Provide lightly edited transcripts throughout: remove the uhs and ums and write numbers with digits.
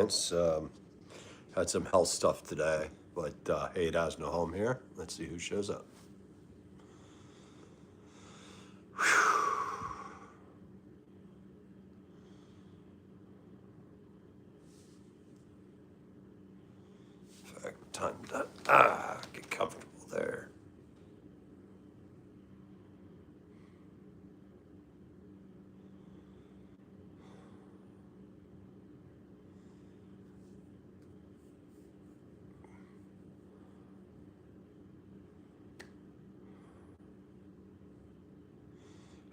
chance. Had some health stuff today, but hey, it has no home here. Let's see who shows up. In fact, time to get comfortable there.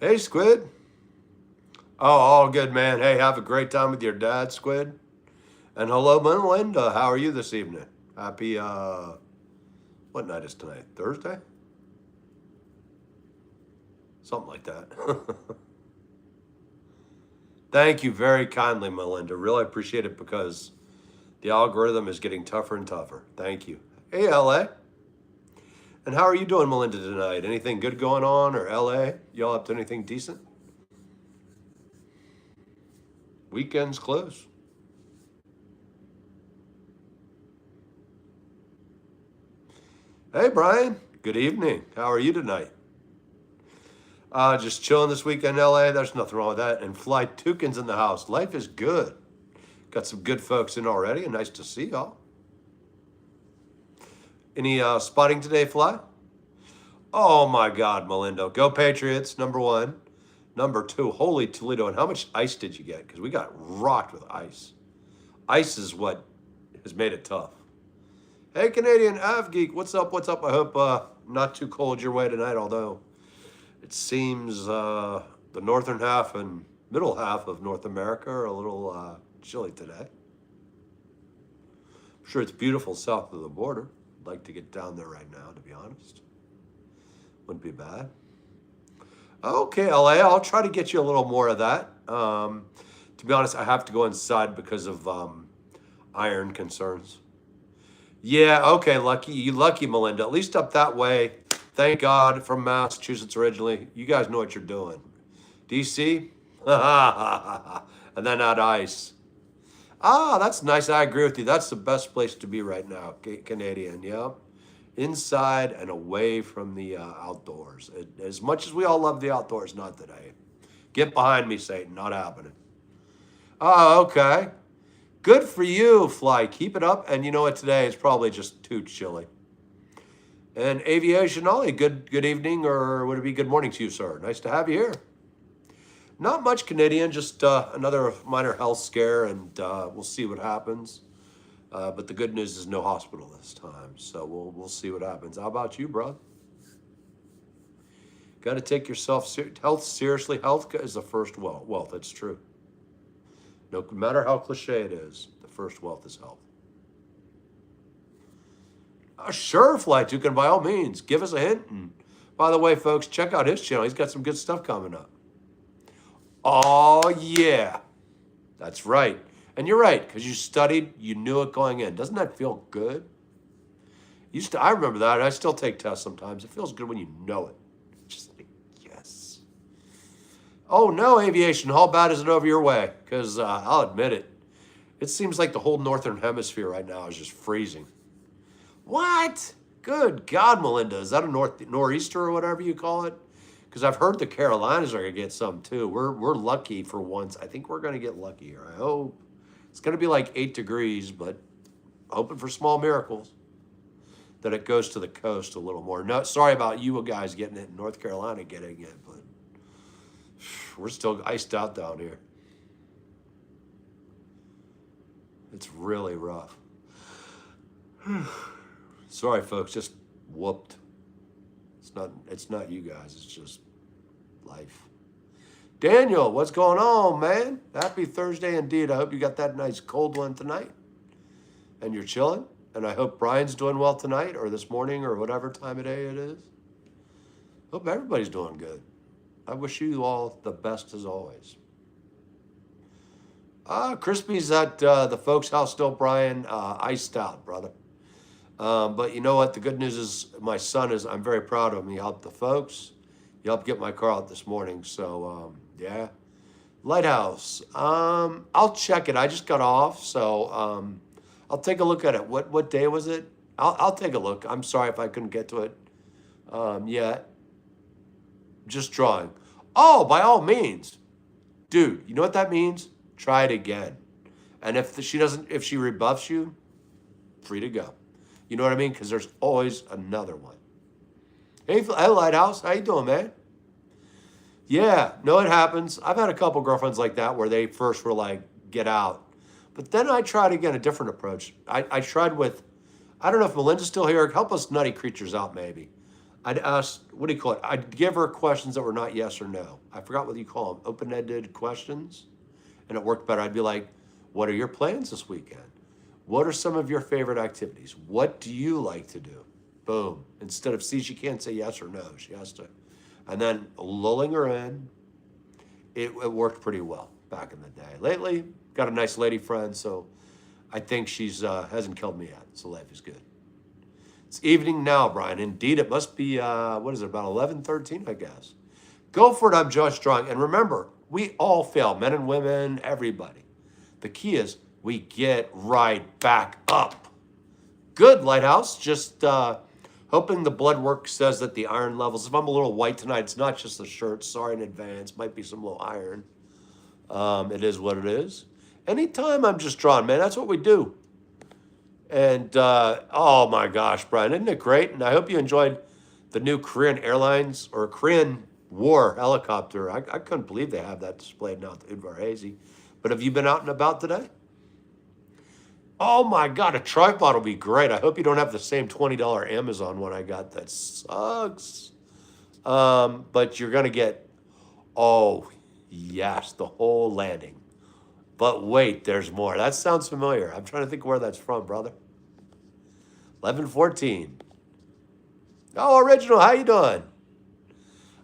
Hey, Squid. Oh, all good, man. Hey, have a great time with your dad, Squid. And hello, Melinda. How are you this evening? Happy, what night is tonight? Thursday? Something like that. Thank you very kindly, Melinda. Really appreciate it because the algorithm is getting tougher and tougher. Thank you. Hey, LA. And how are you doing, Melinda, tonight? Anything good going on, or LA? Y'all up to anything decent? Weekend's close. Hey, Brian. Good evening. How are you tonight? Just chilling this weekend in LA. There's nothing wrong with that. And Fly Toucan's in the house. Life is good. Got some good folks in already, and nice to see y'all. Any spotting today, Fly? Oh my God, Melinda. Go Patriots, number one. Number two, holy Toledo. And how much ice did you get? Because we got rocked with ice. Ice is what has made it tough. Hey, Canadian Av Geek, what's up? What's up? I hope not too cold your way tonight, although it seems the northern half and middle half of North America are a little chilly today. I'm sure it's beautiful south of the border. I'd like to get down there right now, to be honest. Wouldn't be bad. Okay, LA, I'll try to get you a little more of that. To be honest, I have to go inside because of iron concerns. Yeah, okay, lucky Melinda. At least up that way. Thank God, from Massachusetts originally. You guys know what you're doing. DC? And then that ice. That's nice. I agree with you. That's the best place to be right now, Canadian. Yeah. Inside and away from the outdoors. As much as we all love the outdoors, not today. Get behind me, Satan. Not happening. Oh, okay. Good for you, Fly. Keep it up. And you know what? Today is probably just too chilly. And Aviation Ollie, good evening, or would it be good morning to you, sir? Nice to have you here. Not much, Canadian. Just another minor health scare, and we'll see what happens. But the good news is no hospital this time, so we'll see what happens. How about you, bro? Got to take yourself health seriously. Health is the first wealth. That's true. No matter how cliche it is, the first wealth is health. Sure, Fly Toucan, by all means, give us a hint. And by the way, folks, check out his channel. He's got some good stuff coming up. Oh yeah, that's right. And you're right, because you studied, you knew it going in. Doesn't that feel good? I remember that. I still take tests sometimes. It feels good when you know it. Just like, yes. Oh no, Aviation, how bad is it over your way? Because I'll admit it. It seems like the whole northern hemisphere right now is just freezing. What? Good God, Melinda. Is that a nor'easter or whatever you call it? Because I've heard the Carolinas are going to get some too. We're lucky for once. I think we're going to get lucky here. I hope. It's going to be like 8 degrees, but hoping for small miracles that it goes to the coast a little more. No, sorry about you guys getting it in North Carolina getting it, but we're still iced out down here. It's really rough. Sorry, folks, just whooped. It's not you guys, it's just life. Daniel, what's going on, man? Happy Thursday indeed. I hope you got that nice cold one tonight and you're chilling. And I hope Brian's doing well tonight or this morning or whatever time of day it is. Hope everybody's doing good. I wish you all the best as always. Crispy's at the folks' house still, Brian. Iced out, brother. But you know what? The good news is my son I'm very proud of him. He helped the folks. He helped get my car out this morning. So, yeah, a Lighthouse. I'll check it. I just got off, so I'll take a look at it. What day was it? I'll take a look. I'm sorry if I couldn't get to it yet. Just drawing. Oh, by all means, dude. You know what that means? Try it again. And if she rebuffs you, free to go. You know what I mean? Because there's always another one. Hey, Lighthouse, how you doing, man? Yeah, no, it happens. I've had a couple girlfriends like that where they first were like, get out. But then I tried again a different approach. I tried with, I don't know if Melinda's still here. Help us nutty creatures out, maybe. I'd ask, what do you call it? I'd give her questions that were not yes or no. I forgot what you call them, open-ended questions. And it worked better. I'd be like, what are your plans this weekend? What are some of your favorite activities? What do you like to do? Boom. Instead of, see, she can't say yes or no. She has to. And then lulling her in, it worked pretty well back in the day. Lately, got a nice lady friend, so I think she's hasn't killed me yet, so life is good. It's evening now, Brian. Indeed, it must be, what is it, about 11:13, I guess. Go for it, I'm just drawing. And remember, we all fail, men and women, everybody. The key is we get right back up. Good, Lighthouse. Just hoping the blood work says that the iron levels, if I'm a little white tonight, it's not just the shirt. Sorry in advance. Might be some low iron. It is what it is. Anytime I'm just drawing, man, that's what we do. And, oh my gosh, Brian, isn't it great? And I hope you enjoyed the new Korean Airlines or Korean War helicopter. I couldn't believe they have that displayed now at the Udvar Hazy. But have you been out and about today? Oh my God, a tripod will be great. I hope you don't have the same $20 Amazon one I got. That sucks. But you're going to get, oh yes, the whole landing. But wait, there's more. That sounds familiar. I'm trying to think where that's from, brother. 11:14. Oh, Original, how you doing?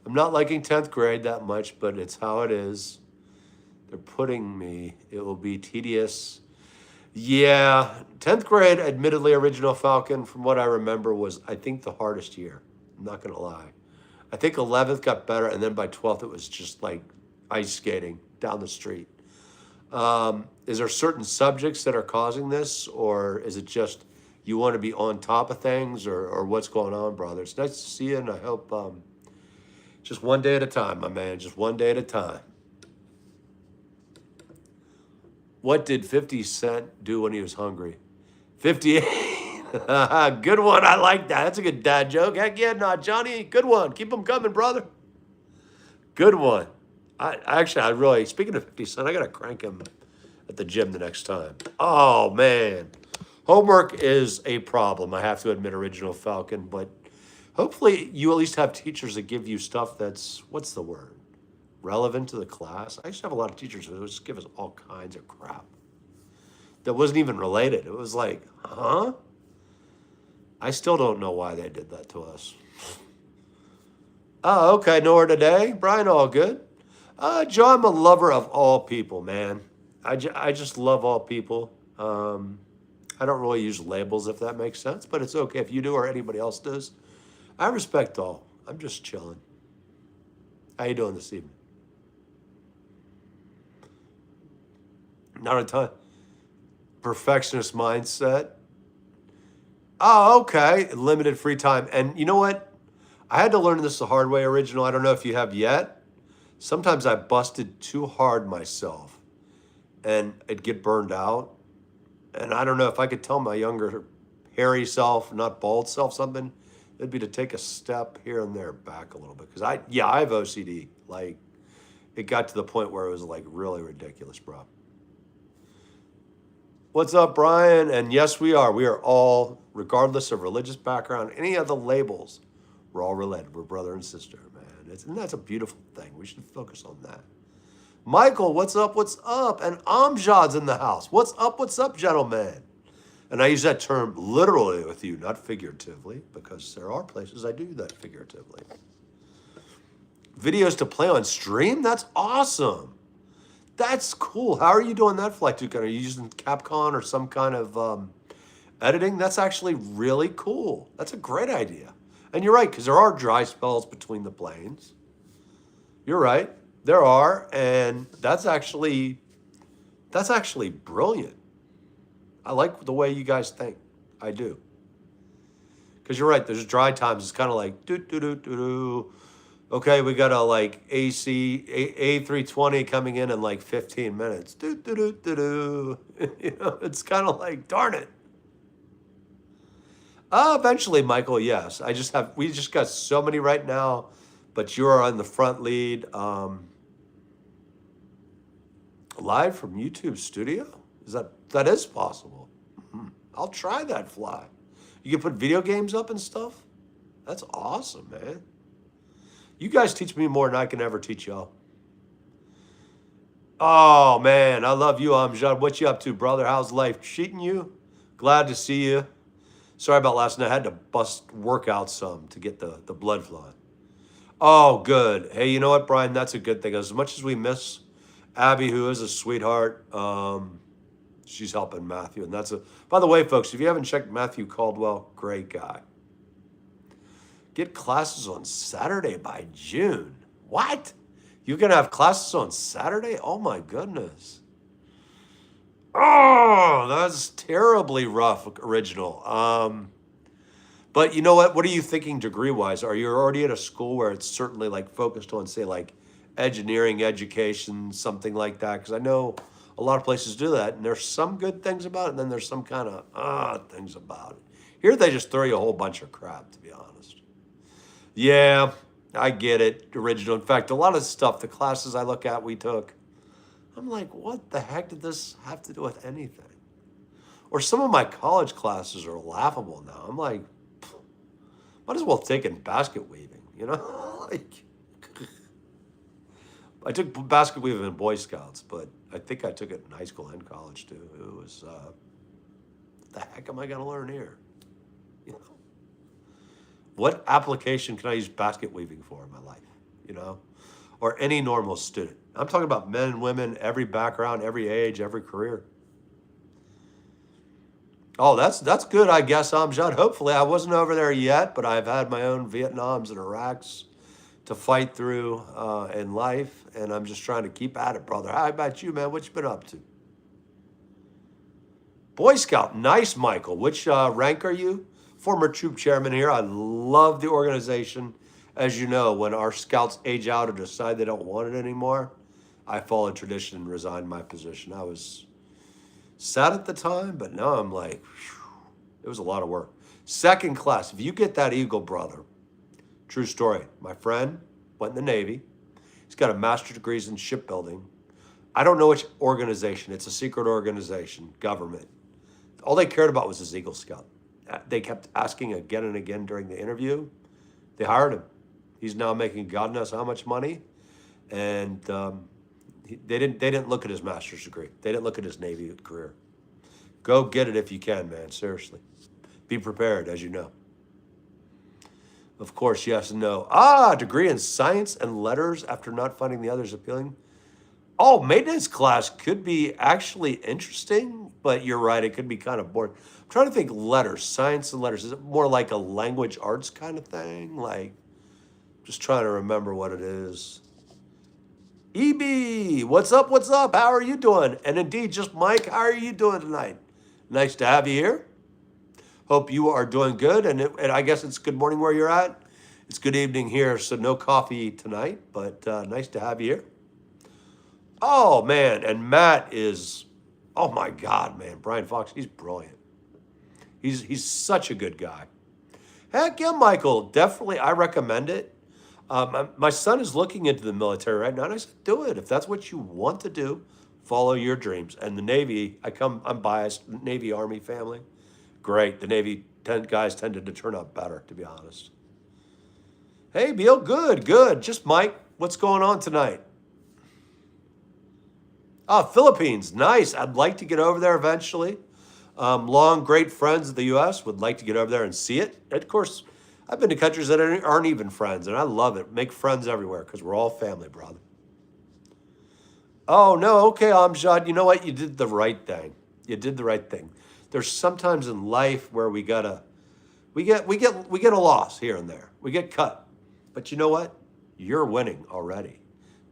I'm not liking 10th grade that much, but it's how it is. They're putting me. It will be tedious. Yeah, 10th grade, admittedly, Original Falcon, from what I remember, was, I think, the hardest year. I'm not going to lie. I think 11th got better, and then by 12th, it was just like ice skating down the street. Is there certain subjects that are causing this, or is it just you want to be on top of things, or what's going on, brother? It's nice to see you, and I hope just one day at a time, my man, just one day at a time. What did 50 Cent do when he was hungry? 58. Good one. I like that. That's a good dad joke. Heck yeah, not Johnny. Good one. Keep them coming, brother. Good one. I really, speaking of 50 Cent, I got to crank him at the gym the next time. Oh, man. Homework is a problem, I have to admit, Original Falcon, but hopefully you at least have teachers that give you stuff that's, what's the word? Relevant to the class. I used to have a lot of teachers who would just give us all kinds of crap that wasn't even related. It was like, huh? I still don't know why they did that to us. Oh, okay. Nowhere today. Brian, all good. Joe, I'm a lover of all people, man. I just love all people. I don't really use labels, if that makes sense, but it's okay if you do or anybody else does. I respect all. I'm just chilling. How you doing this evening? Not a ton. Perfectionist mindset. Oh, okay. Limited free time. And you know what? I had to learn this the hard way, Original. I don't know if you have yet. Sometimes I busted too hard myself and I'd get burned out. And I don't know if I could tell my younger hairy self, not bald self, something, it'd be to take a step here and there back a little bit. Because I have OCD. Like, it got to the point where it was like really ridiculous, bro. What's up, Brian? And yes, we are. We are all, regardless of religious background, any of the labels, we're all related. We're brother and sister, man. And that's a beautiful thing. We should focus on that. Michael, what's up? What's up? And Amjad's in the house. What's up, gentlemen? And I use that term literally with you, not figuratively, because there are places I do that figuratively. Videos to play on stream? That's awesome. That's cool. How are you doing that, Flight Toucan? Are you using Capcom or some kind of editing? That's actually really cool. That's a great idea. And you're right, because there are dry spells between the planes. You're right. There are, and that's actually brilliant. I like the way you guys think. I do. Because you're right, there's dry times. It's kind of like do do do do do. Okay, we got a like A320 coming in like 15 minutes. Do do do do do. It's kind of like darn it. Eventually, Michael. Yes, we just got so many right now, but you're on the front lead. Live from YouTube studio. That is possible? I'll try that fly. You can put video games up and stuff. That's awesome, man. You guys teach me more than I can ever teach y'all. Oh man, I love you, Amjad. What you up to, brother? How's life treating you? Glad to see you. Sorry about last night. I had to work out some to get the blood flowing. Oh, good. Hey, you know what, Brian? That's a good thing. As much as we miss Abby, who is a sweetheart, she's helping Matthew. And by the way, folks, if you haven't checked Matthew Caldwell, great guy. Get classes on Saturday by June. What? You're going to have classes on Saturday? Oh, my goodness. Oh, that's terribly rough, original. But you know what? What are you thinking degree-wise? Are you already at a school where it's certainly like focused on, say, like engineering education, something like that? Because I know a lot of places do that, and there's some good things about it, and then there's some kind of things about it. Here they just throw you a whole bunch of crap, to be honest. Yeah, I get it, original. In fact, a lot of stuff, the classes I look at, we took, I'm like, what the heck did this have to do with anything? Or some of my college classes are laughable now. I'm like, might as well have taken basket weaving, like, I took basket weaving in Boy Scouts, but I think I took it in high school and college too. It was, what the heck am I going to learn here? What application can I use basket weaving for in my life, or any normal student? I'm talking about men and women, every background, every age, every career. Oh, that's good, I guess, Amjad. Hopefully, I wasn't over there yet, but I've had my own Vietnams and Iraqs to fight through in life, and I'm just trying to keep at it, brother. How about you, man? What you been up to? Boy Scout, nice, Michael. Which rank are you? Former troop chairman here. I love the organization. As you know, when our scouts age out or decide they don't want it anymore, I followed tradition and resigned my position. I was sad at the time, but now I'm like, whew, it was a lot of work. Second class, if you get that Eagle, brother, true story. My friend went in the Navy. He's got a master's degree in shipbuilding. I don't know which organization. It's a secret organization, government. All they cared about was his Eagle Scout. They kept asking again and again during the interview. They hired him. He's now making God knows how much money, and they didn't look at his master's degree. They didn't look at his Navy career. Go get it if you can, man. Seriously, be prepared, as you know. Of course, yes and no. Degree in science and letters after not finding the others appealing. Oh, maintenance class could be actually interesting, but you're right. It could be kind of boring. I'm trying to think letters, science and letters. Is it more like a language arts kind of thing? Like, just trying to remember what it is. EB, what's up? What's up? How are you doing? And indeed, just Mike, how are you doing tonight? Nice to have you here. Hope you are doing good. And I guess it's good morning where you're at. It's good evening here, so no coffee tonight, but nice to have you here. Oh, man, and Matt is, oh, my God, man. Brian Fox, he's brilliant. He's such a good guy. Heck yeah, Michael, definitely, I recommend it. My son is looking into the military right now, and I said, do it. If that's what you want to do, follow your dreams. And the Navy, I'm biased, Navy, Army family, great. The Navy guys tended to turn out better, to be honest. Hey, Beal, good. Just Mike, what's going on tonight? Philippines, nice. I'd like to get over there eventually. Long, great friends of the U.S. would like to get over there and see it. And of course, I've been to countries that aren't even friends, and I love it. Make friends everywhere because we're all family, brother. Oh, no, okay, Amjad. You know what? You did the right thing. You did the right thing. There's sometimes in life where we get a loss here and there. We get cut. But you know what? You're winning already.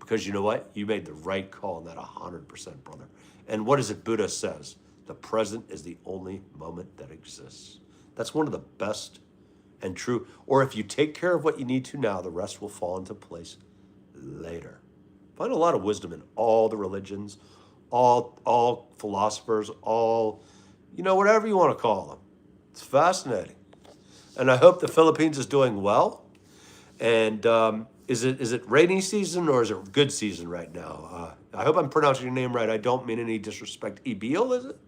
Because you know what? You made the right call on that 100%, brother. And what is it Buddha says? The present is the only moment that exists. That's one of the best and true. Or if you take care of what you need to now, the rest will fall into place later. Find a lot of wisdom in all the religions, all philosophers, all, whatever you want to call them. It's fascinating. And I hope the Philippines is doing well. And is it rainy season or is it good season right now? I hope I'm pronouncing your name right. I don't mean any disrespect. Ebil, is it?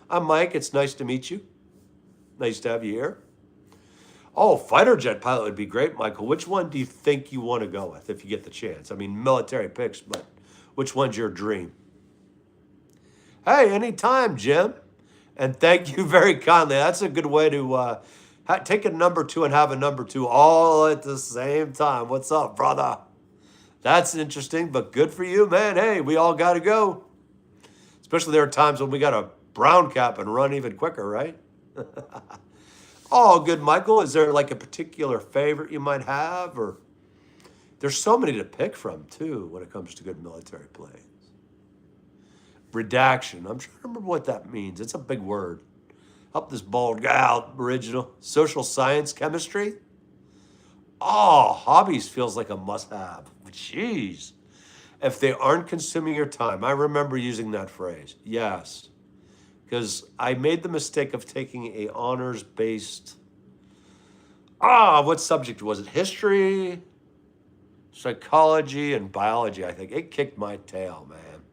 I'm Mike. It's nice to meet you. Nice to have you here. Oh, fighter jet pilot would be great, Michael. Which one do you think you want to go with if you get the chance? I mean, military picks, but which one's your dream? Hey, anytime, Jim. And thank you very kindly. That's a good way to take a number two and have a number two all at the same time. What's up, brother? That's interesting, but good for you, man. Hey, we all got to go. Especially there are times when we got to brown cap and run even quicker, right? Oh, good, Michael. Is there like a particular favorite you might have? Or there's so many to pick from, too, when it comes to good military planes. Redaction. I'm trying to remember what that means. It's a big word. Help this bald guy out, original. Social science, chemistry. Oh, hobbies feels like a must-have. Jeez. If they aren't consuming your time. I remember using that phrase. Yes. Because I made the mistake of taking a honors-based, what subject was it? History, psychology, and biology, I think. It kicked my tail, man.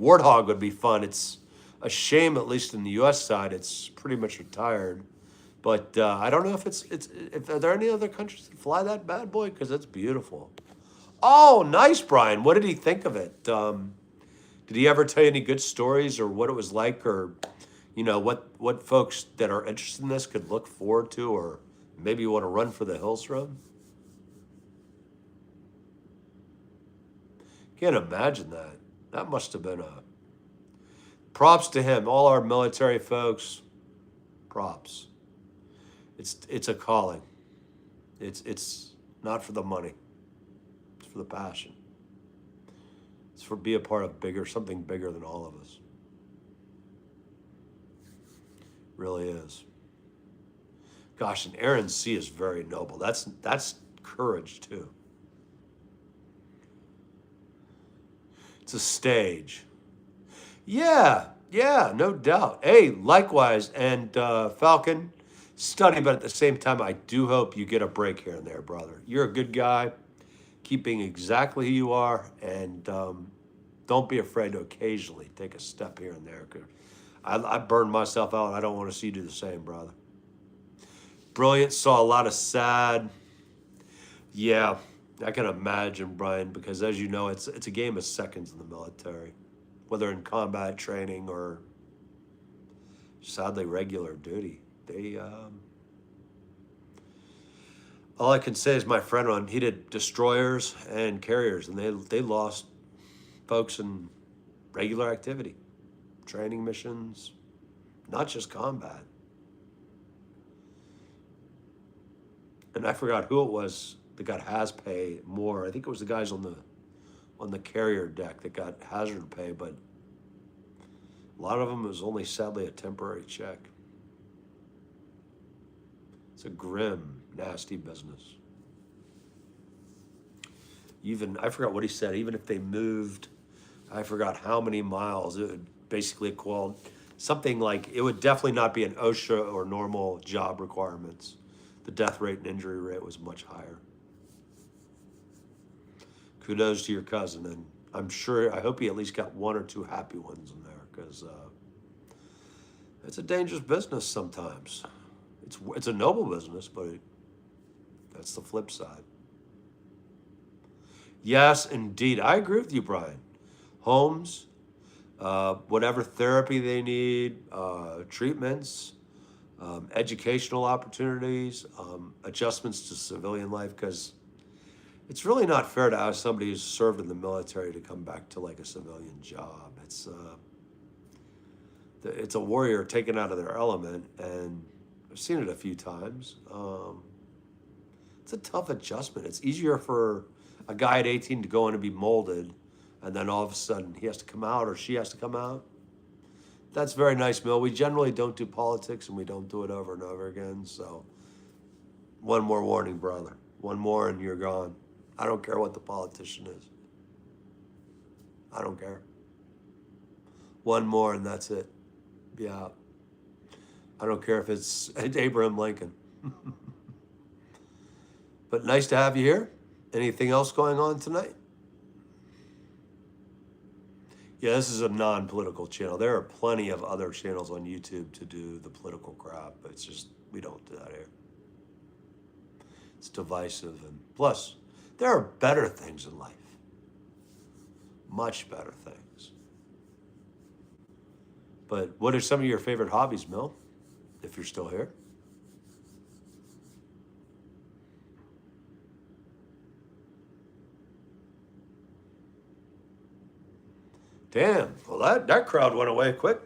Warthog would be fun. It's a shame, at least in the U.S. side, it's pretty much retired. But I don't know if are there any other countries that fly that bad boy? Because it's beautiful. Oh, nice, Brian. What did he think of it? Did he ever tell you any good stories or what it was like, or, what folks that are interested in this could look forward to, or maybe you want to run for the hills from? Can't imagine that. That must have been props to him. All our military folks, props. It's a calling. It's not for the money. It's for the passion. It's for be a part of something bigger than all of us. Really is. Gosh, an Air and Sea is very noble. That's courage too. It's a stage. Yeah, no doubt. Hey, likewise. And Falcon, study, but at the same time, I do hope you get a break here and there, brother. You're a good guy, keeping exactly who you are, and don't be afraid to occasionally take a step here and there. I burned myself out. I don't want to see you do the same, brother. Brilliant. Saw a lot of sad. Yeah, I can imagine, Brian, because as you know, it's a game of seconds in the military, whether in combat training or sadly regular duty. All I can say is my friend he did destroyers and carriers, and they lost folks in regular activity, training missions, not just combat. And I forgot who it was that got has pay more. I think it was the guys on the carrier deck that got hazard pay, but a lot of them was only sadly a temporary check. It's a grim, nasty business. I forgot what he said, even if they moved, I forgot how many miles, it would basically equal something like, it would definitely not be an OSHA or normal job requirements. The death rate and injury rate was much higher. Kudos to your cousin, and I hope he at least got one or two happy ones in there, because it's a dangerous business sometimes. It's a noble business, but that's the flip side. Yes, indeed. I agree with you, Brian. Homes, whatever therapy they need, treatments, educational opportunities, adjustments to civilian life, because it's really not fair to ask somebody who's served in the military to come back to like a civilian job. It's a warrior taken out of their element, and I've seen it a few times. It's a tough adjustment. It's easier for a guy at 18 to go in and be molded, and then all of a sudden he has to come out or she has to come out. That's very nice, Mill. We generally don't do politics, and we don't do it over and over again. So one more warning, brother. One more and you're gone. I don't care what the politician is. I don't care. One more and that's it. Be out. I don't care if it's Abraham Lincoln. But nice to have you here. Anything else going on tonight? Yeah, this is a non-political channel. There are plenty of other channels on YouTube to do the political crap, but it's just, we don't do that here. It's divisive, and plus, there are better things in life. Much better things. But what are some of your favorite hobbies, Mill, if you're still here? Damn, well that crowd went away quick.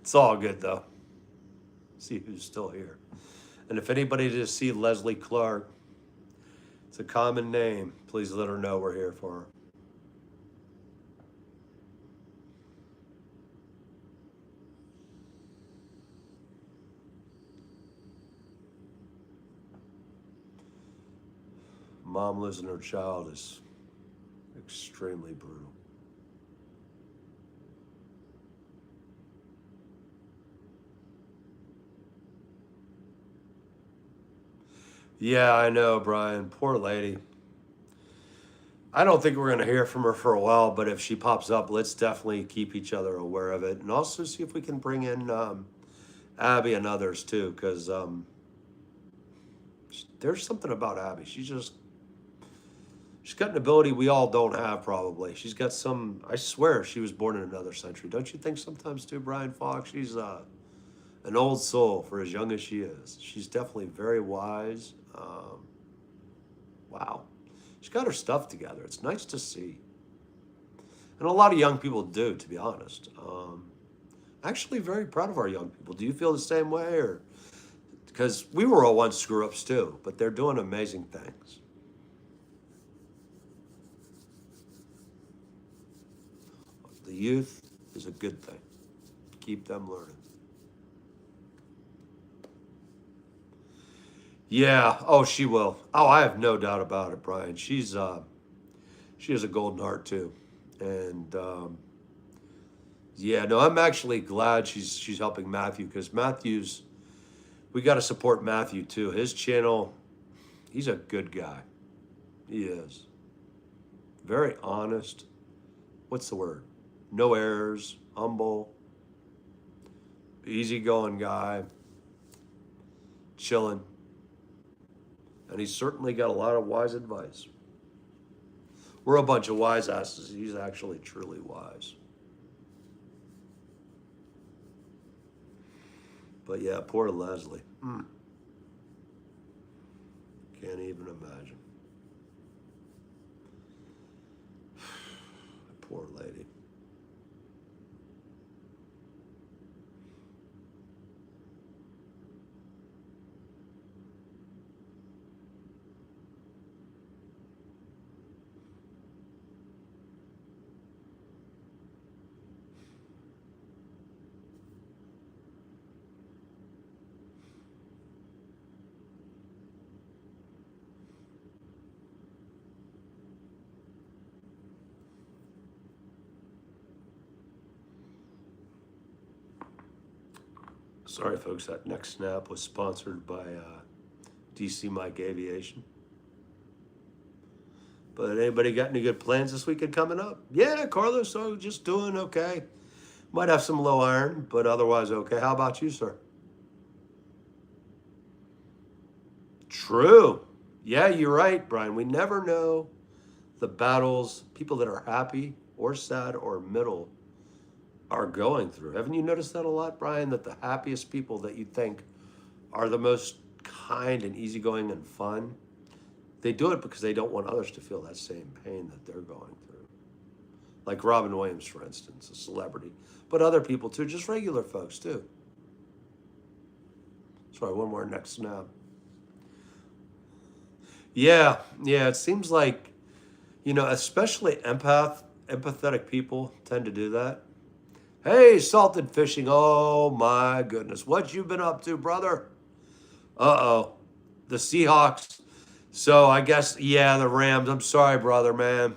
It's all good though. See who's still here. And if anybody just see Leslie Clark, it's a common name. Please let her know we're here for her. Mom losing her child is extremely brutal. Yeah, I know, Brian. Poor lady. I don't think we're going to hear from her for a while, but if she pops up, let's definitely keep each other aware of it. And also see if we can bring in Abby and others too, because there's something about Abby. She's got an ability we all don't have, probably. She's got some, I swear she was born in another century. Don't you think sometimes too, Brian Fox? She's an old soul for as young as she is. She's definitely very wise. Wow. She's got her stuff together. It's nice to see. And a lot of young people do, to be honest. Actually very proud of our young people. Do you feel the same way? Or because we were all once screw-ups too, but they're doing amazing things. The youth is a good thing. Keep them learning. Yeah. Oh, she will. Oh, I have no doubt about it, Brian. She has a golden heart too, and yeah. No, I'm actually glad she's helping Matthew, because we got to support Matthew too. His channel, he's a good guy. He is very honest. What's the word? No errors. Humble. Easygoing guy. Chilling. And he's certainly got a lot of wise advice. We're a bunch of wise asses. He's actually truly wise. But yeah, poor Leslie. Can't even imagine. Poor lady. Sorry, folks, that next snap was sponsored by DC Mike Aviation. But anybody got any good plans this weekend coming up? Yeah, Carlos, so just doing okay. Might have some low iron, but otherwise okay. How about you, sir? True. Yeah, you're right, Brian. We never know the battles people that are happy or sad or middle are going through. Haven't you noticed that a lot, Brian? That the happiest people that you think are the most kind and easygoing and fun, they do it because they don't want others to feel that same pain that they're going through. Like Robin Williams, for instance, a celebrity. But other people too, just regular folks too. Sorry, one more next snap. Yeah, yeah. It seems like, especially empathetic people tend to do that. Hey, salted fishing. Oh my goodness. What you been up to, brother? Uh-oh. The Seahawks. So I guess, yeah, the Rams. I'm sorry, brother, man.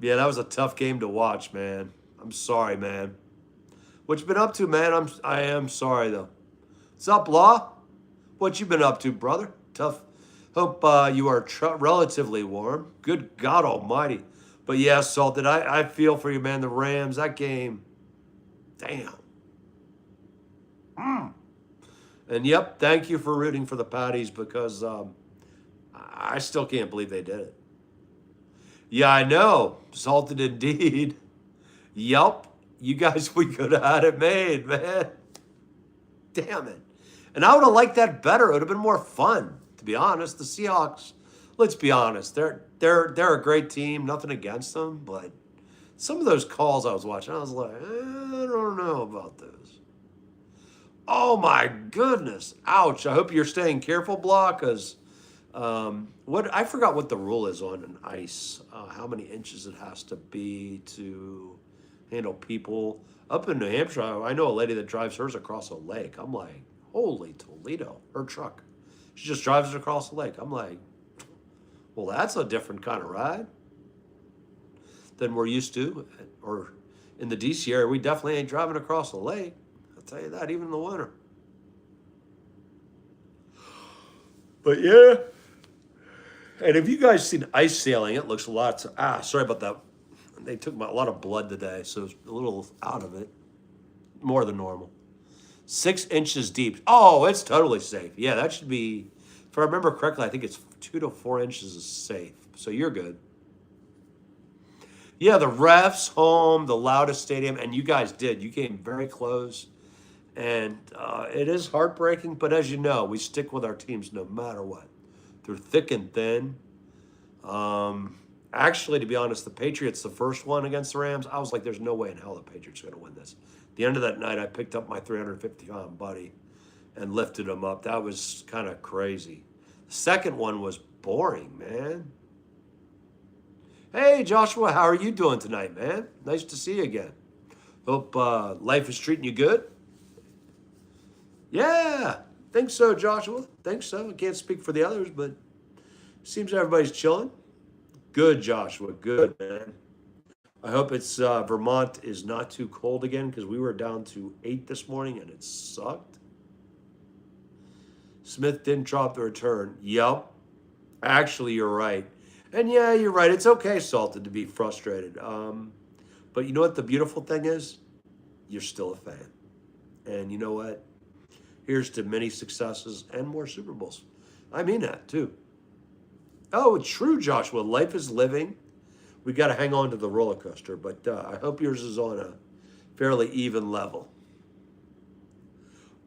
Yeah, that was a tough game to watch, man. I'm sorry, man. What you been up to, man? I am sorry though. What's up, Law? What you been up to, brother? Tough. Hope you are relatively warm. Good God Almighty. But yeah, Salted, I feel for you, man. The Rams, that game, damn. And yep, thank you for rooting for the Patties because I still can't believe they did it. Yeah, I know. Salted indeed. Yup. You guys, we could have had it made, man. Damn it. And I would have liked that better. It would have been more fun, to be honest. The Seahawks, let's be honest, they're a great team. Nothing against them, but some of those calls I was watching, I was like, I don't know about this. Oh my goodness. Ouch. I hope you're staying careful, Block, because what I forgot what the rule is on an ice. How many inches it has to be to handle people. Up in New Hampshire, I know a lady that drives hers across a lake. I'm like, holy Toledo, her truck. She just drives it across the lake. I'm like, well, that's a different kind of ride than we're used to. Or in the DC area, we definitely ain't driving across the lake. I'll tell you that, even in the winter. But yeah. And if you guys seen ice sailing, it looks a lot. Sorry about that. They took a lot of blood today, so it's a little out of it. More than normal. 6 inches deep. Oh, it's totally safe. Yeah, that should be, if I remember correctly, I think it's 2 to 4 inches is safe. So you're good. Yeah, the refs, home, the loudest stadium, and you guys did. You came very close. And it is heartbreaking, but as you know, we stick with our teams no matter what. Through thick and thin. Actually, to be honest, the Patriots, the first one against the Rams, I was like, there's no way in hell the Patriots are going to win this. At the end of that night, I picked up my 350-pound buddy and lifted him up. That was kind of crazy. The second one was boring, man. Hey, Joshua, how are you doing tonight, man? Nice to see you again. Hope life is treating you good. Yeah, think so, Joshua. Think so. I can't speak for the others, but seems everybody's chilling. Good, Joshua. Good, man. I hope it's Vermont is not too cold again because we were down to 8 this morning and it sucked. Smith didn't drop the return. Yep. Actually, you're right. And yeah, you're right. It's okay, Salted, to be frustrated. But you know what the beautiful thing is? You're still a fan. And you know what? Here's to many successes and more Super Bowls. I mean that too. Oh, it's true, Joshua. Life is living. We got to hang on to the roller coaster, but I hope yours is on a fairly even level.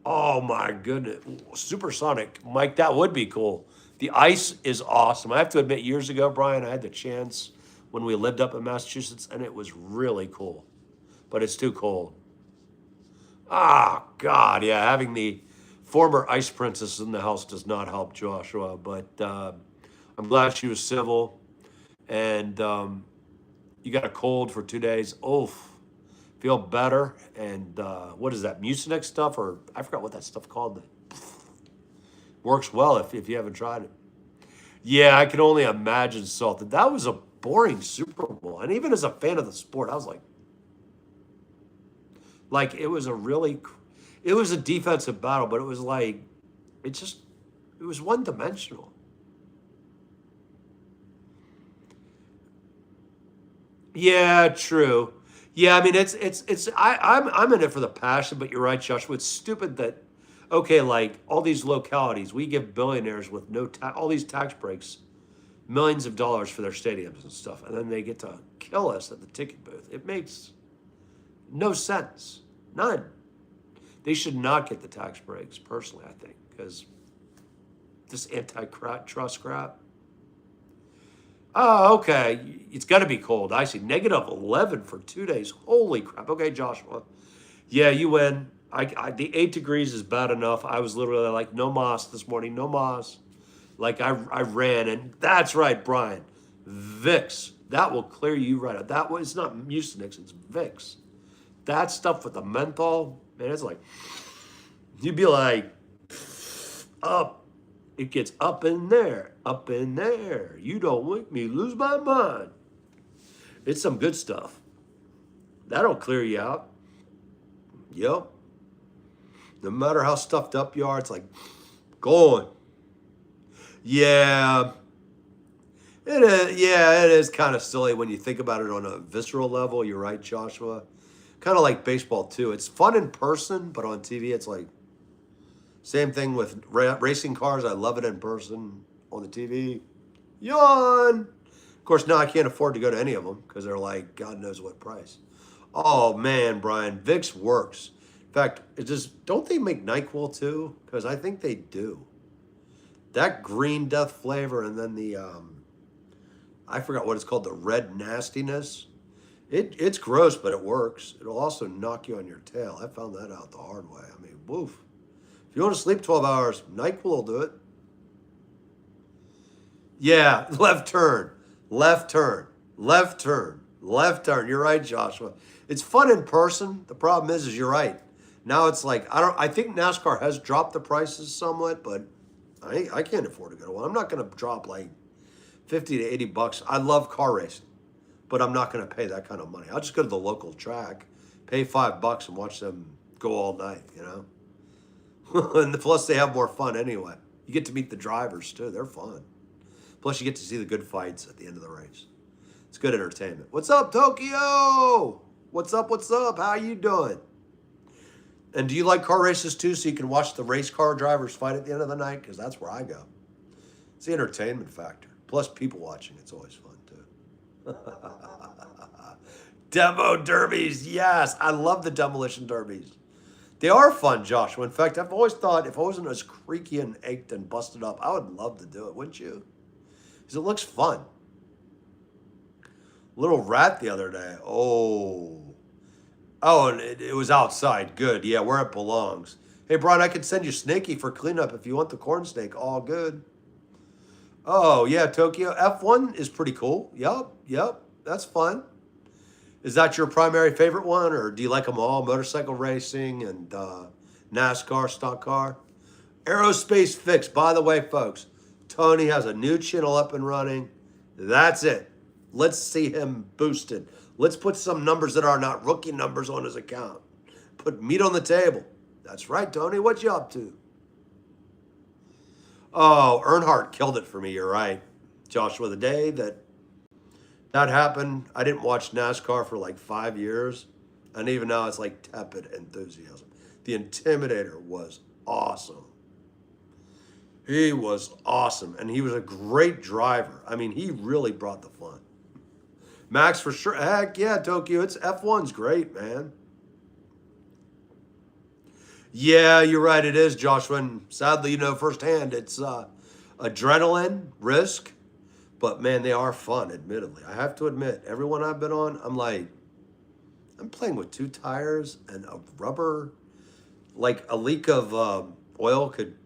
Oh my goodness. Supersonic. Mike, that would be cool. The ice is awesome. I have to admit, years ago, Brian, I had the chance when we lived up in Massachusetts, and it was really cool. But it's too cold. Ah, God, yeah. Having the former ice princess in the house does not help Joshua, but I'm glad she was civil. And you got a cold for 2 days. Oof. Feel better. And what is that, Mucinex stuff? Or I forgot what that stuff called. Works well if you haven't tried it. Yeah, I can only imagine, Salted. That was a boring Super Bowl. And even as a fan of the sport, I was like it was it was a defensive battle, but it was like, it was one dimensional. Yeah, true. Yeah, I mean I'm in it for the passion, but you're right, Joshua. It's stupid that okay, like all these localities, we give billionaires with no all these tax breaks, millions of dollars for their stadiums and stuff, and then they get to kill us at the ticket booth. It makes no sense. None. They should not get the tax breaks, personally, I think, because this antitrust crap. Oh, okay. It's got to be cold. I see. -11 for 2 days. Holy crap. Okay, Joshua. Yeah, you win. The 8 degrees is bad enough. I was literally like, no moss this morning. No moss. Like I ran, and that's right, Brian. Vicks. That will clear you right out. That was, it's not Mucinex, it's Vicks. That stuff with the menthol, man, it's like, you'd be like, up. It gets up in there, up in there. You don't make me lose my mind. It's some good stuff. That'll clear you out. Yep. No matter how stuffed up you are, it's like, going. Yeah. It is, yeah, it is kind of silly when you think about it on a visceral level. You're right, Joshua. Kind of like baseball, too. It's fun in person, but on TV, it's like, same thing with racing cars. I love it in person. On the TV, yawn. Of course, now I can't afford to go to any of them because they're like, God knows what price. Oh, man, Brian, Vicks works. In fact, it just, don't they make NyQuil, too? Because I think they do. That green death flavor and then the, I forgot what it's called, the red nastiness. It's gross, but it works. It'll also knock you on your tail. I found that out the hard way. I mean, woof. If you want to sleep 12 hours, NyQuil will do it. Yeah, left turn, left turn, left turn, left turn. You're right, Joshua. It's fun in person. The problem is you're right. Now it's like, I think NASCAR has dropped the prices somewhat, but I can't afford to go to one. I'm not going to drop like 50 to 80 bucks. I love car racing, but I'm not going to pay that kind of money. I'll just go to the local track, pay $5 and watch them go all night, you know? And plus they have more fun anyway. You get to meet the drivers too. They're fun. Plus you get to see the good fights at the end of the race. It's good entertainment. What's up, Tokyo? What's up? What's up? How you doing? And do you like car races too, so you can watch the race car drivers fight at the end of the night? Because that's where I go. It's the entertainment factor. Plus people watching. It's always fun too. Demo derbies. Yes, I love the demolition derbies. They are fun, Joshua. In fact, I've always thought if I wasn't as creaky and ached and busted up, I would love to do it, wouldn't you? Because it looks fun. Little rat the other day. Oh, and it was outside. Good. Yeah, where it belongs. Hey, Brian, I could send you Snaky for cleanup if you want the corn snake. All good. Oh, yeah, Tokyo. F1 is pretty cool. Yep. That's fun. Is that your primary favorite one, or do you like them all? Motorcycle racing and NASCAR, stock car? Aerospace Fix. By the way, folks, Tony has a new channel up and running. That's it. Let's see him boosted. Let's put some numbers that are not rookie numbers on his account. Put meat on the table. That's right, Tony. What you up to? Oh, Earnhardt killed it for me. You're right, Joshua. The day that happened, I didn't watch NASCAR for like 5 years. And even now, it's like tepid enthusiasm. The Intimidator was awesome. He was awesome. And he was a great driver. I mean, he really brought the fun. Max, for sure. Heck yeah, Tokyo. It's F1's great, man. Yeah, you're right. It is, Joshua. And sadly, you know firsthand, it's adrenaline, risk. But, man, they are fun, admittedly. I have to admit, everyone I've been on, I'm playing with 2 tires and a rubber. Like, a leak of oil could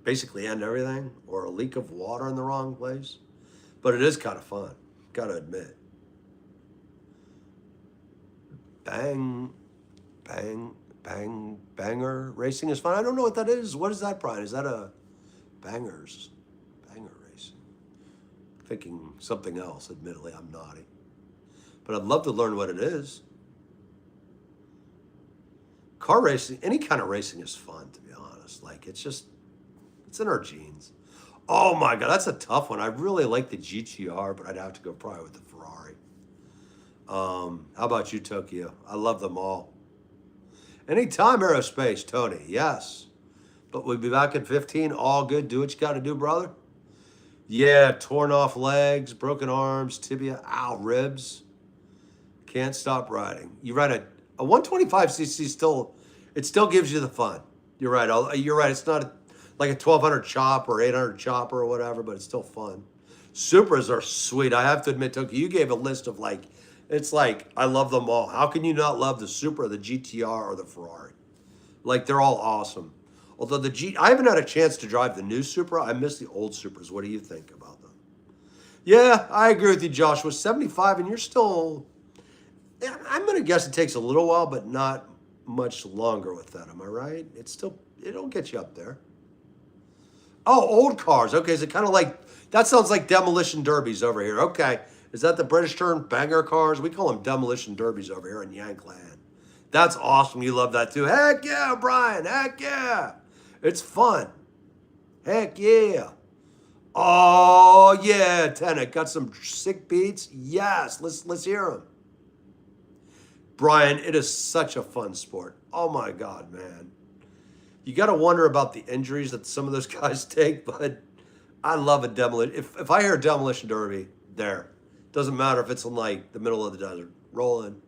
basically end everything, or a leak of water in the wrong place. But it is kind of fun, got to admit. Banger racing is fun. I don't know what that is. What is that, Brian? Is that a banger racing? Thinking something else, admittedly, I'm naughty. But I'd love to learn what it is. Car racing, any kind of racing is fun, to be honest. Like, it's in our genes. Oh my God, that's a tough one. I really like the GTR, but I'd have to go probably with the Ferrari. How about you, Tokyo? I love them all. Anytime, Aerospace, Tony, yes. But we'll be back at 15, all good. Do what you got to do, brother. Yeah, torn off legs, broken arms, tibia, ow, ribs. Can't stop riding. You ride a 125cc still gives you the fun. You're right. You're right. It's not like a 1200 chop or 800 chopper or whatever, but it's still fun. Supras are sweet. I have to admit, Toki, you gave a list of it's like, I love them all. How can you not love the Supra, the GTR, or the Ferrari? Like, they're all awesome. Although I haven't had a chance to drive the new Supra. I miss the old Supras. What do you think about them? Yeah, I agree with you, Joshua. 75, and you're still. Yeah, I'm gonna guess it takes a little while, but not much longer with that. Am I right? It'll get you up there. Oh, old cars. Okay, is it kind of like that? Sounds like demolition derbies over here. Okay, is that the British term? Banger cars? We call them demolition derbies over here in Yankland. That's awesome. You love that too. Heck yeah, Brian. Heck yeah. It's fun. Heck yeah. Oh yeah, Tenet got some sick beats. Yes, let's hear them. Brian, it is such a fun sport. Oh my God, man. You got to wonder about the injuries that some of those guys take, but I love a demolition. If I hear a demolition derby, there. Doesn't matter if it's in like the middle of the desert. Rolling.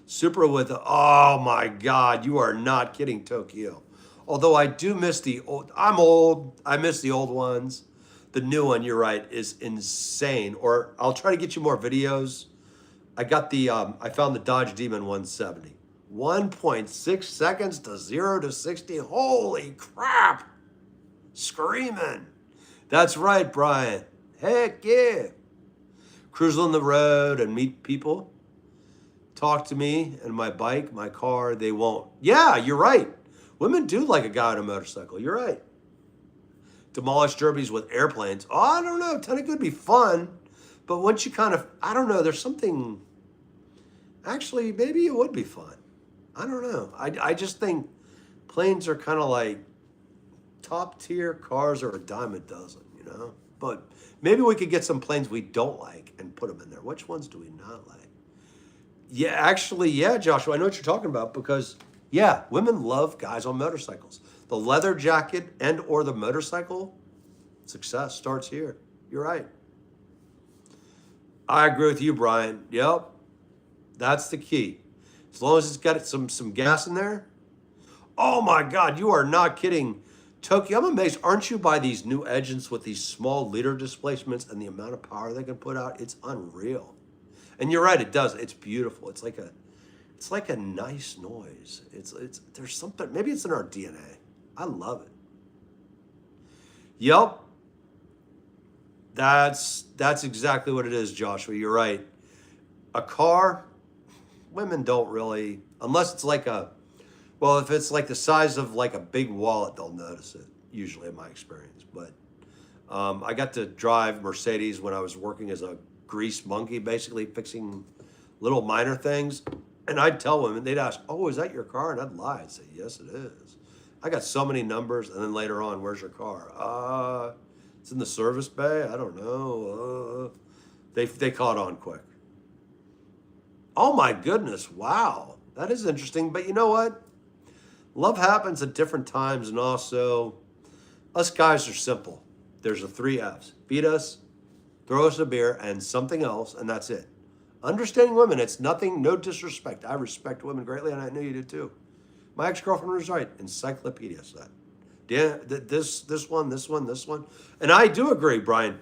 Supra with, oh my God, you are not kidding, Tokyo. Although I do miss the old, I'm old, I miss the old ones. The new one, you're right, is insane. Or I'll try to get you more videos. I found the Dodge Demon 170. 1.6 seconds to 0 to 60. Holy crap. Screaming. That's right, Brian. Heck yeah. Cruise on the road and meet people. Talk to me and my bike, my car, they won't. Yeah, you're right. Women do like a guy on a motorcycle. You're right. Demolish derbies with airplanes. Oh, I don't know. Kind of could be fun. But once you kind of, I don't know, there's something, actually, maybe it would be fun. I don't know. I just think planes are kind of like top tier cars are a dime a dozen, you know? But maybe we could get some planes we don't like and put them in there. Which ones do we not like? Yeah, actually, yeah, Joshua, I know what you're talking about because, yeah, women love guys on motorcycles. The leather jacket and or the motorcycle, success starts here. You're right. I agree with you, Brian. Yep, that's the key. As long as it's got some gas in there. Oh my God, you are not kidding. Tokyo, I'm amazed. Aren't you by these new engines with these small liter displacements and the amount of power they can put out? It's unreal. And you're right, it does. It's beautiful. It's like a nice noise. It's there's something, maybe it's in our DNA. I love it. Yep. That's exactly what it is, Joshua. You're right. A car, women don't really, unless it's like if it's like the size of like a big wallet, they'll notice it, usually in my experience. But I got to drive Mercedes when I was working as a grease monkey, basically fixing little minor things. And I'd tell women, they'd ask, oh, is that your car? And I'd lie. I'd say, yes, it is. I got so many numbers. And then later on, where's your car? It's in the service bay. I don't know. They caught on quick. Oh my goodness. Wow. That is interesting. But you know what? Love happens at different times. And also, us guys are simple. There's the 3 F's. Feed us, throw us a beer, and something else, and that's it. Understanding women, it's nothing, no disrespect. I respect women greatly, and I know you do too. My ex-girlfriend was right. Encyclopedia said. Yeah, this one. And I do agree, Brian.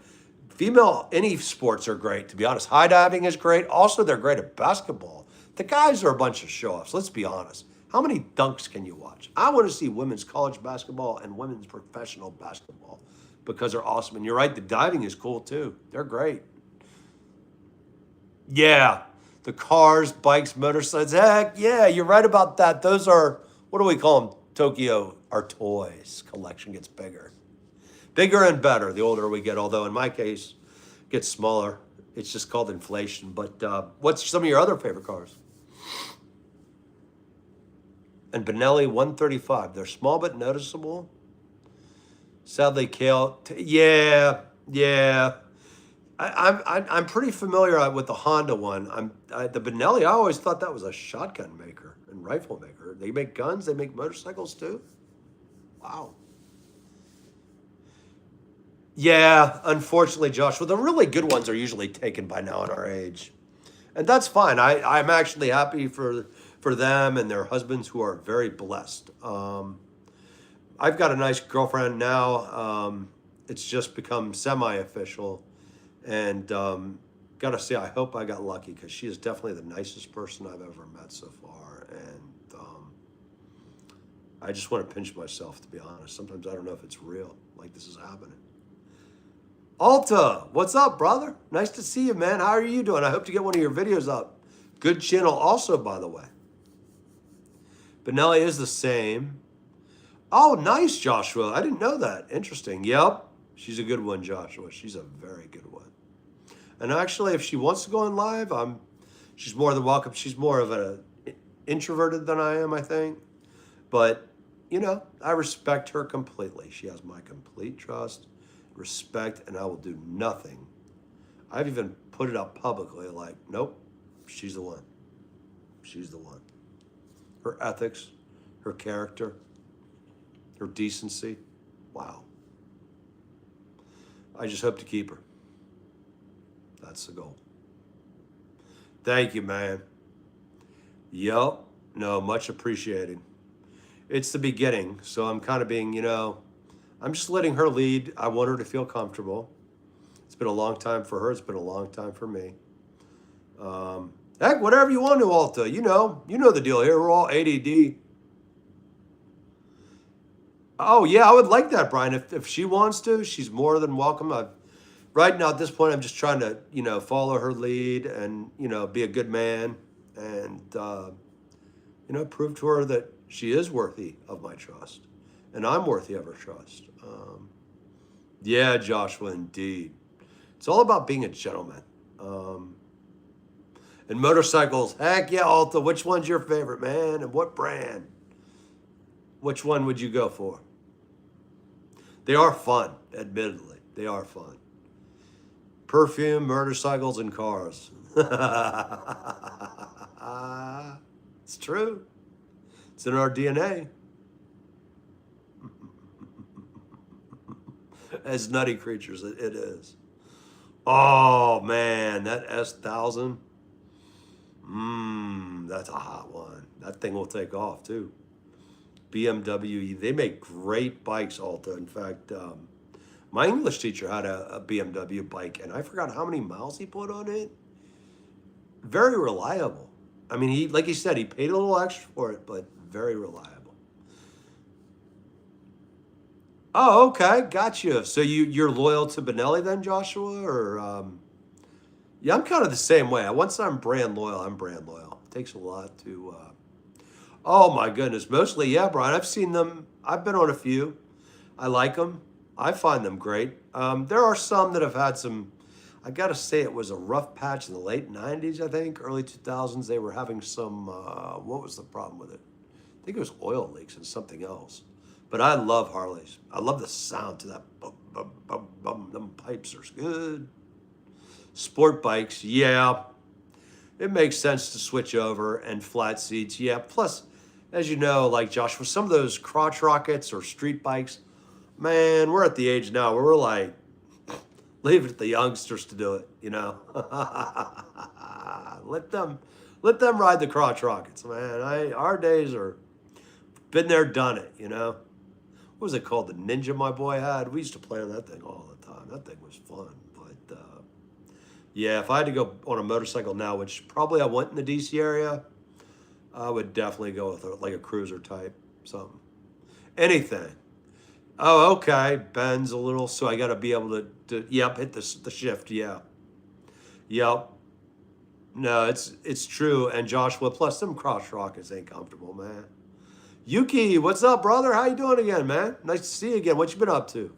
Female, any sports are great, to be honest. High diving is great. Also, they're great at basketball. The guys are a bunch of show-offs, let's be honest. How many dunks can you watch? I want to see women's college basketball and women's professional basketball because they're awesome. And you're right, the diving is cool too. They're great. Yeah, the cars, bikes, motorcycles. Heck, yeah, you're right about that. Those are, what do we call them? Tokyo, our toys. Collection gets bigger. Bigger and better the older we get, although in my case, it gets smaller. It's just called inflation. But what's some of your other favorite cars? And Benelli 135. They're small but noticeable. Sadly, Kale. Yeah. I'm pretty familiar with the Honda one. The Benelli. I always thought that was a shotgun maker and rifle maker. They make guns. They make motorcycles too. Wow. Yeah, unfortunately, Joshua, the really good ones are usually taken by now in our age, and that's fine. I'm actually happy for them and their husbands who are very blessed. I've got a nice girlfriend now. It's just become semi-official. And gotta say, I hope I got lucky because she is definitely the nicest person I've ever met so far. And I just want to pinch myself, to be honest. Sometimes I don't know if it's real, like this is happening. Alta, what's up, brother? Nice to see you, man. How are you doing? I hope to get one of your videos up. Good channel also, by the way. Benelli is the same. Oh, nice, Joshua. I didn't know that. Interesting. Yep. She's a good one, Joshua. She's a very good one. And actually, if she wants to go on live, she's more than welcome. She's more of an introverted than I am, I think. But, you know, I respect her completely. She has my complete trust, respect, and I will do nothing. I've even put it up publicly, like, nope, she's the one. She's the one. Her ethics, her character, her decency, wow. I just hope to keep her. That's the goal. Thank you, man. Yup. No, much appreciated. It's the beginning, so I'm kind of being, you know, I'm just letting her lead. I want her to feel comfortable. It's been a long time for her. It's been a long time for me. Heck, whatever you want to, Alta. You know the deal here. We're all ADD. Oh, yeah, I would like that, Brian. If she wants to, she's more than welcome. Right now, at this point, I'm just trying to, you know, follow her lead and, you know, be a good man and, you know, prove to her that she is worthy of my trust and I'm worthy of her trust. Yeah, Joshua, indeed. It's all about being a gentleman. And motorcycles, heck yeah, Alta, which one's your favorite, man? And what brand? Which one would you go for? They are fun, admittedly. They are fun. Perfume, motorcycles, and cars. It's true. It's in our DNA. As nutty creatures, it is. Oh, man, that S1000. That's a hot one. That thing will take off, too. BMW, they make great bikes, Alta. In fact, my English teacher had a BMW bike, and I forgot how many miles he put on it. Very reliable. I mean, he, like he said, he paid a little extra for it, but very reliable. Oh, okay, gotcha. So you're loyal to Benelli then, Joshua, or yeah, I'm kind of the same way. Once I'm brand loyal, I'm brand loyal. It takes a lot to. Oh my goodness, mostly yeah, Brian. I've seen them. I've been on a few. I like them. I find them great. There are some that have had some. I got to say, it was a rough patch in the late '90s, I think, early 2000s. They were having some. What was the problem with it? I think it was oil leaks and something else. But I love Harleys. I love the sound to that. Bum, bum, bum, bum. Them pipes are good. Sport bikes, yeah. It makes sense to switch over, and flat seats, yeah. Plus, as you know, like Joshua, some of those crotch rockets or street bikes, man, we're at the age now where we're like, leave it to the youngsters to do it, you know. let them ride the crotch rockets, man. Our days are been there, done it, you know. What was it called? The Ninja my boy had. We used to play on that thing all the time. That thing was fun. But yeah, if I had to go on a motorcycle now, which probably I went in the DC area, I would definitely go with like a cruiser type, something. Anything. Oh, okay. Bends a little, so I got to be able to yep, hit the shift, yeah. Yep. No, it's true. And Joshua, plus them cross rockets ain't comfortable, man. Yuki, what's up, brother? How you doing again, man? Nice to see you again. What you been up to?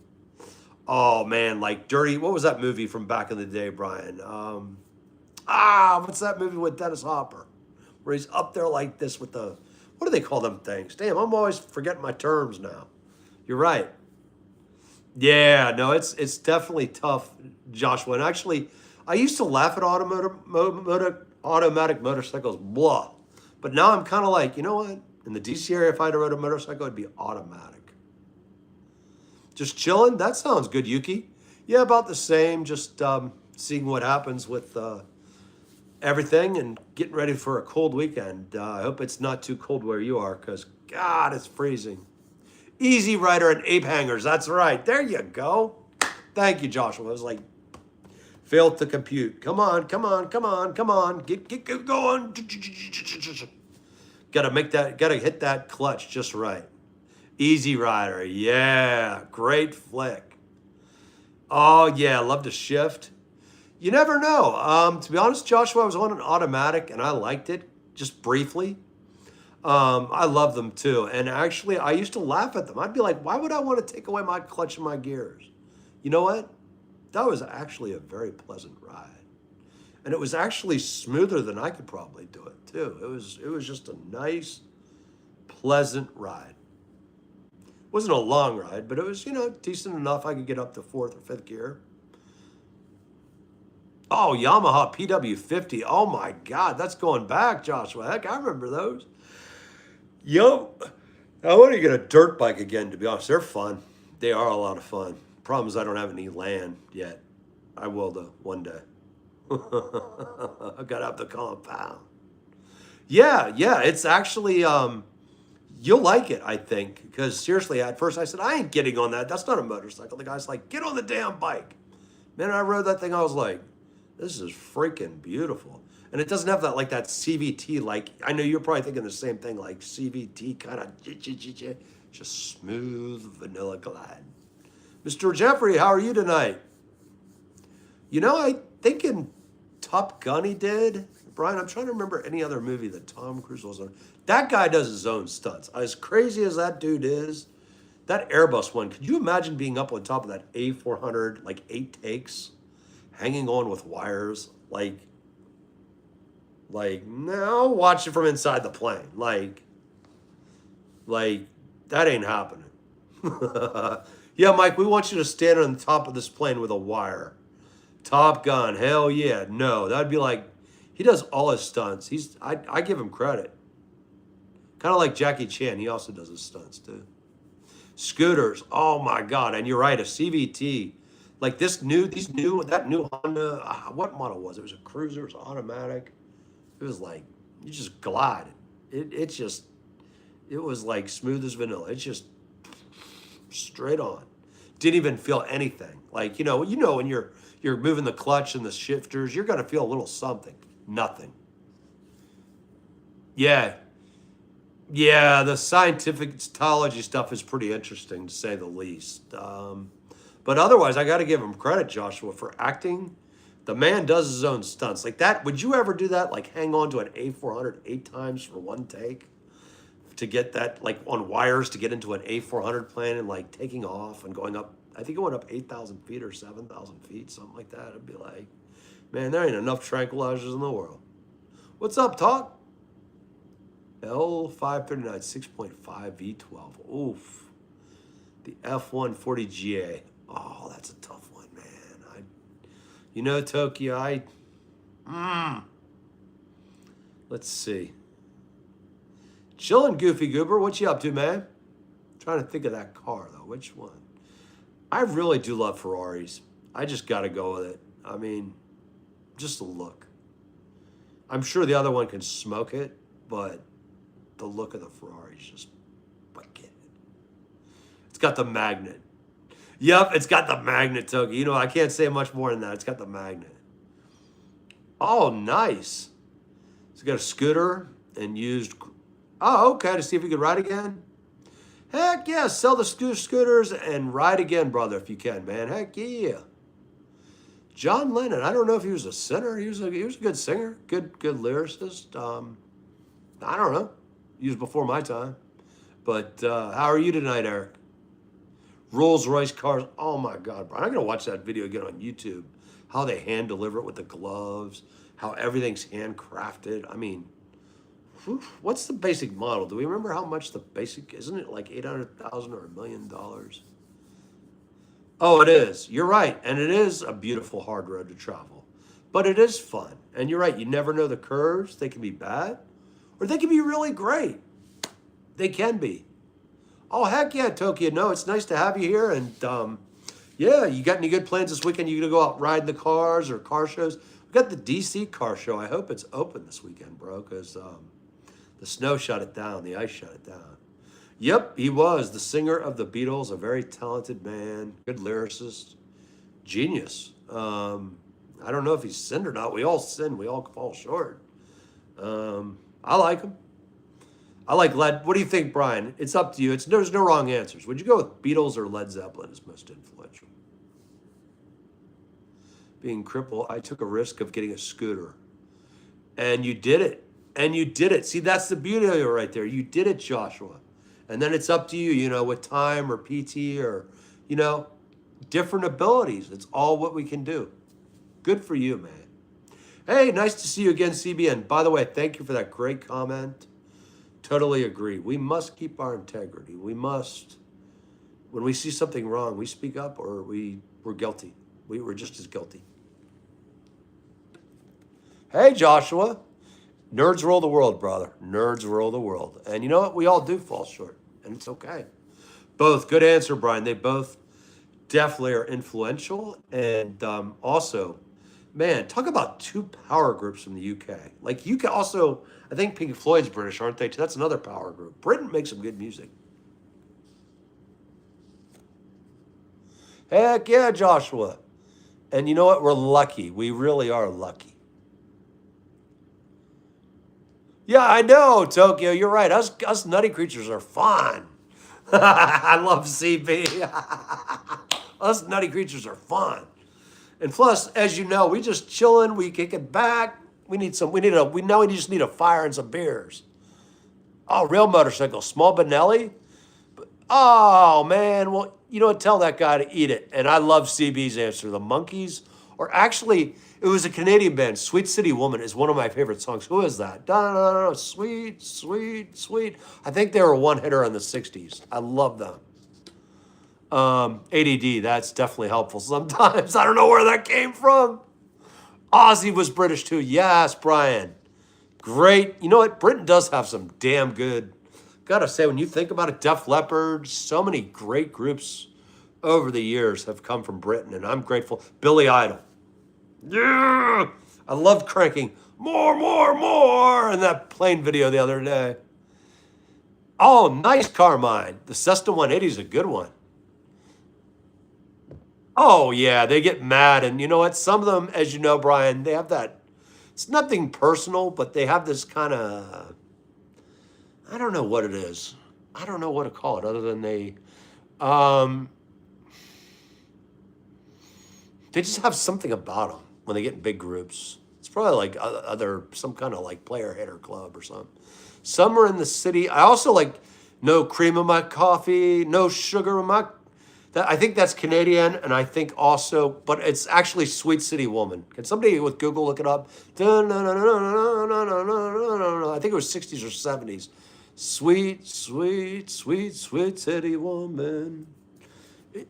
Oh, man, like Dirty. What was that movie from back in the day, Brian? What's that movie with Dennis Hopper? Where he's up there like this with the, what do they call them things? Damn, I'm always forgetting my terms now. You're right. Yeah, no, it's definitely tough, Joshua. And actually, I used to laugh at automatic motorcycles, blah. But now I'm kind of like, you know what? In the DC area, if I had to ride a motorcycle, it'd be automatic. Just chilling? That sounds good, Yuki. Yeah, about the same. Just seeing what happens with everything and getting ready for a cold weekend. I hope it's not too cold where you are because, God, it's freezing. Easy Rider and Ape Hangers. That's right. There you go. Thank you, Joshua. I was like, failed to compute. Come on. Get going. Gotta hit that clutch just right. Easy Rider. Yeah, great flick. Oh, yeah, love to shift. You never know. To be honest, Joshua, I was on an automatic and I liked it just briefly. I love them too. And actually, I used to laugh at them. I'd be like, why would I want to take away my clutch and my gears? You know what? That was actually a very pleasant ride. And it was actually smoother than I could probably do it too. It was just a nice, pleasant ride. It wasn't a long ride, but it was, decent enough. I could get up to fourth or fifth gear. Oh, Yamaha PW50. Oh my God, that's going back, Joshua. Heck, I remember those. Yo, I want to get a dirt bike again, to be honest. They're fun. They are a lot of fun. Problem is I don't have any land yet. I will though, one day. I got to have the compound. Yeah, it's actually, you'll like it, I think. Because seriously, at first I said, I ain't getting on that. That's not a motorcycle. The guy's like, get on the damn bike. Man, I rode that thing, I was like, this is freaking beautiful. And it doesn't have that like that CVT, like, I know you're probably thinking the same thing, like CVT kind of just smooth vanilla glide. Mr. Jeffrey, how are you tonight? I think in Top Gun he did. Brian, I'm trying to remember any other movie that Tom Cruise was on. That guy does his own stunts. As crazy as that dude is, that Airbus one, could you imagine being up on top of that A400, like 8 takes, hanging on with wires? Like now watch it from inside the plane. Like that ain't happening. Yeah, Mike, we want you to stand on the top of this plane with a wire. Top Gun, hell yeah. No, that'd be like, he does all his stunts. I give him credit. Kind of like Jackie Chan, he also does his stunts too. Scooters, oh my God, and you're right, a CVT. Like that new Honda, what model was it? It was a cruiser, it was automatic. It was like, you just glide. It was like smooth as vanilla. It's just straight on. Didn't even feel anything. Like, when you're moving the clutch and the shifters, you're gonna feel a little something. Nothing. Yeah. Yeah, the scientific stuff is pretty interesting, to say the least. But otherwise, I got to give him credit, Joshua, for acting. The man does his own stunts. Like that, would you ever do that? Like hang on to an A400 8 times for one take? To get that, like on wires, to get into an A400 plane and like taking off and going up, I think it went up 8,000 feet or 7,000 feet, something like that. It'd be like, man, there ain't enough tranquilizers in the world. What's up, Talk? L539 6.5 V12. Oof. The F140GA. Oh, that's a tough one, man. Tokyo, let's see. Chillin', Goofy Goober. What you up to, man? Trying to think of that car, though. Which one? I really do love Ferraris. I just got to go with it. I mean, just the look. I'm sure the other one can smoke it, but the look of the Ferrari is just wicked. It's got the magnet. Yep, it's got the magnet, Toki. I can't say much more than that. It's got the magnet. Oh, nice. It's got a scooter and used... Oh, okay, to see if we could ride again. Heck yeah, sell the scooters and ride again, brother, if you can, man. Heck yeah. John Lennon, I don't know if he was a singer. He was a good singer, good lyricist. I don't know. He was before my time. But how are you tonight, Eric? Rolls-Royce cars. Oh, my God, bro. I'm going to watch that video again on YouTube. How they hand deliver it with the gloves. How everything's handcrafted. I mean... What's the basic model? Do we remember how much the basic, isn't it like 800,000 or $1 million? Oh, it is. You're right. And it is a beautiful hard road to travel. But it is fun. And you're right. You never know the curves. They can be bad or they can be really great. They can be. Oh, heck yeah, Tokyo. No, it's nice to have you here. And yeah, you got any good plans this weekend? You going to go out riding the cars or car shows? We got the DC car show. I hope it's open this weekend, bro, because... the snow shut it down. The ice shut it down. Yep, he was the singer of the Beatles, a very talented man, good lyricist, genius. I don't know if he's sinned or not. We all sin. We all fall short. I like him. I like Led. What do you think, Brian? It's up to you. There's no wrong answers. Would you go with Beatles or Led Zeppelin as most influential? Being crippled, I took a risk of getting a scooter. And you did it. And you did it. See, that's the beauty of it right there. You did it, Joshua. And then it's up to you, with time or PT or, different abilities. It's all what we can do. Good for you, man. Hey, nice to see you again, CBN. By the way, thank you for that great comment. Totally agree. We must keep our integrity. We must, when we see something wrong, we speak up or we're guilty. We're just as guilty. Hey, Joshua. Nerds rule the world, brother. Nerds rule the world. And you know what? We all do fall short, and it's okay. Both. Good answer, Brian. They both definitely are influential. And also, man, talk about two power groups from the UK. Like, UK also, I think Pink Floyd's British, aren't they? That's another power group. Britain makes some good music. Heck yeah, Joshua. And you know what? We're lucky. We really are lucky. Yeah, I know, Tokyo. You're right. Us nutty creatures are fun. I love CB. Us nutty creatures are fun. And plus, as you know, we just chilling. We kick it back. We just need a fire and some beers. Oh, real motorcycle, small Benelli. Oh man, well, tell that guy to eat it. And I love CB's answer. The Monkees, or actually, it was a Canadian band. Sweet City Woman is one of my favorite songs. Who is that? Da-da-da-da, sweet, sweet, sweet. I think they were a one-hitter in the 60s. I love them. ADD, that's definitely helpful sometimes. I don't know where that came from. Ozzy was British too. Yes, Brian. Great. You know what? Britain does have some damn good, gotta say, when you think about it, Def Leppard, so many great groups over the years have come from Britain, and I'm grateful. Billy Idol. Yeah! I loved cranking more, in that plane video the other day. Oh, nice, Carmine. The Cessna 180 is a good one. Oh, yeah, they get mad. And you know what? Some of them, as you know, Brian, they have that. It's nothing personal, but they have this kind of, I don't know what it is. I don't know what to call it other than they just have something about them when they get in big groups. It's probably like some kind of like player hater club or something. Some are in the city. I also like no cream in my coffee, no sugar in my. I think that's Canadian, and I think also, but it's actually Sweet City Woman. Can somebody with Google look it up? I think it was 60s or 70s. Sweet, sweet, sweet, sweet city woman.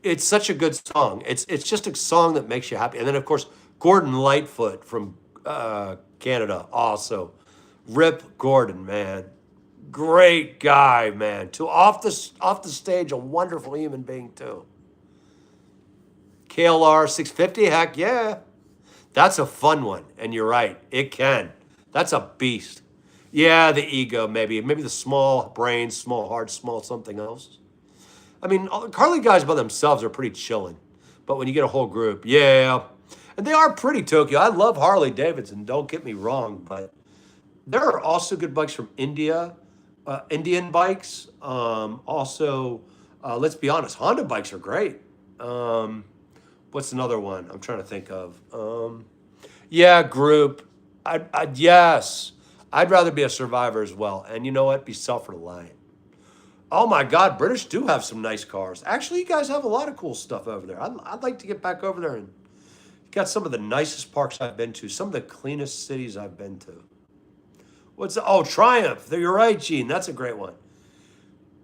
It's such a good song. It's just a song that makes you happy. And then, of course, Gordon Lightfoot from Canada also. Rip Gordon, man. Great guy, man. Off the stage, a wonderful human being, too. KLR 650, heck yeah. That's a fun one. And you're right. It can. That's a beast. Yeah, the ego, maybe. Maybe the small brain, small heart, small something else. I mean, Carly guys by themselves are pretty chilling. But when you get a whole group, yeah. And they are pretty, Tokyo. I love Harley Davidson, don't get me wrong. But there are also good bikes from India, Indian bikes. Also, let's be honest, Honda bikes are great. What's another one I'm trying to think of? Yeah, group. Yes. I'd rather be a survivor as well. And you know what? Be self-reliant. Oh my God, British do have some nice cars. Actually, you guys have a lot of cool stuff over there. I'd like to get back over there and got some of the nicest parks I've been to, some of the cleanest cities I've been to. Triumph. You're right, Gene. That's a great one.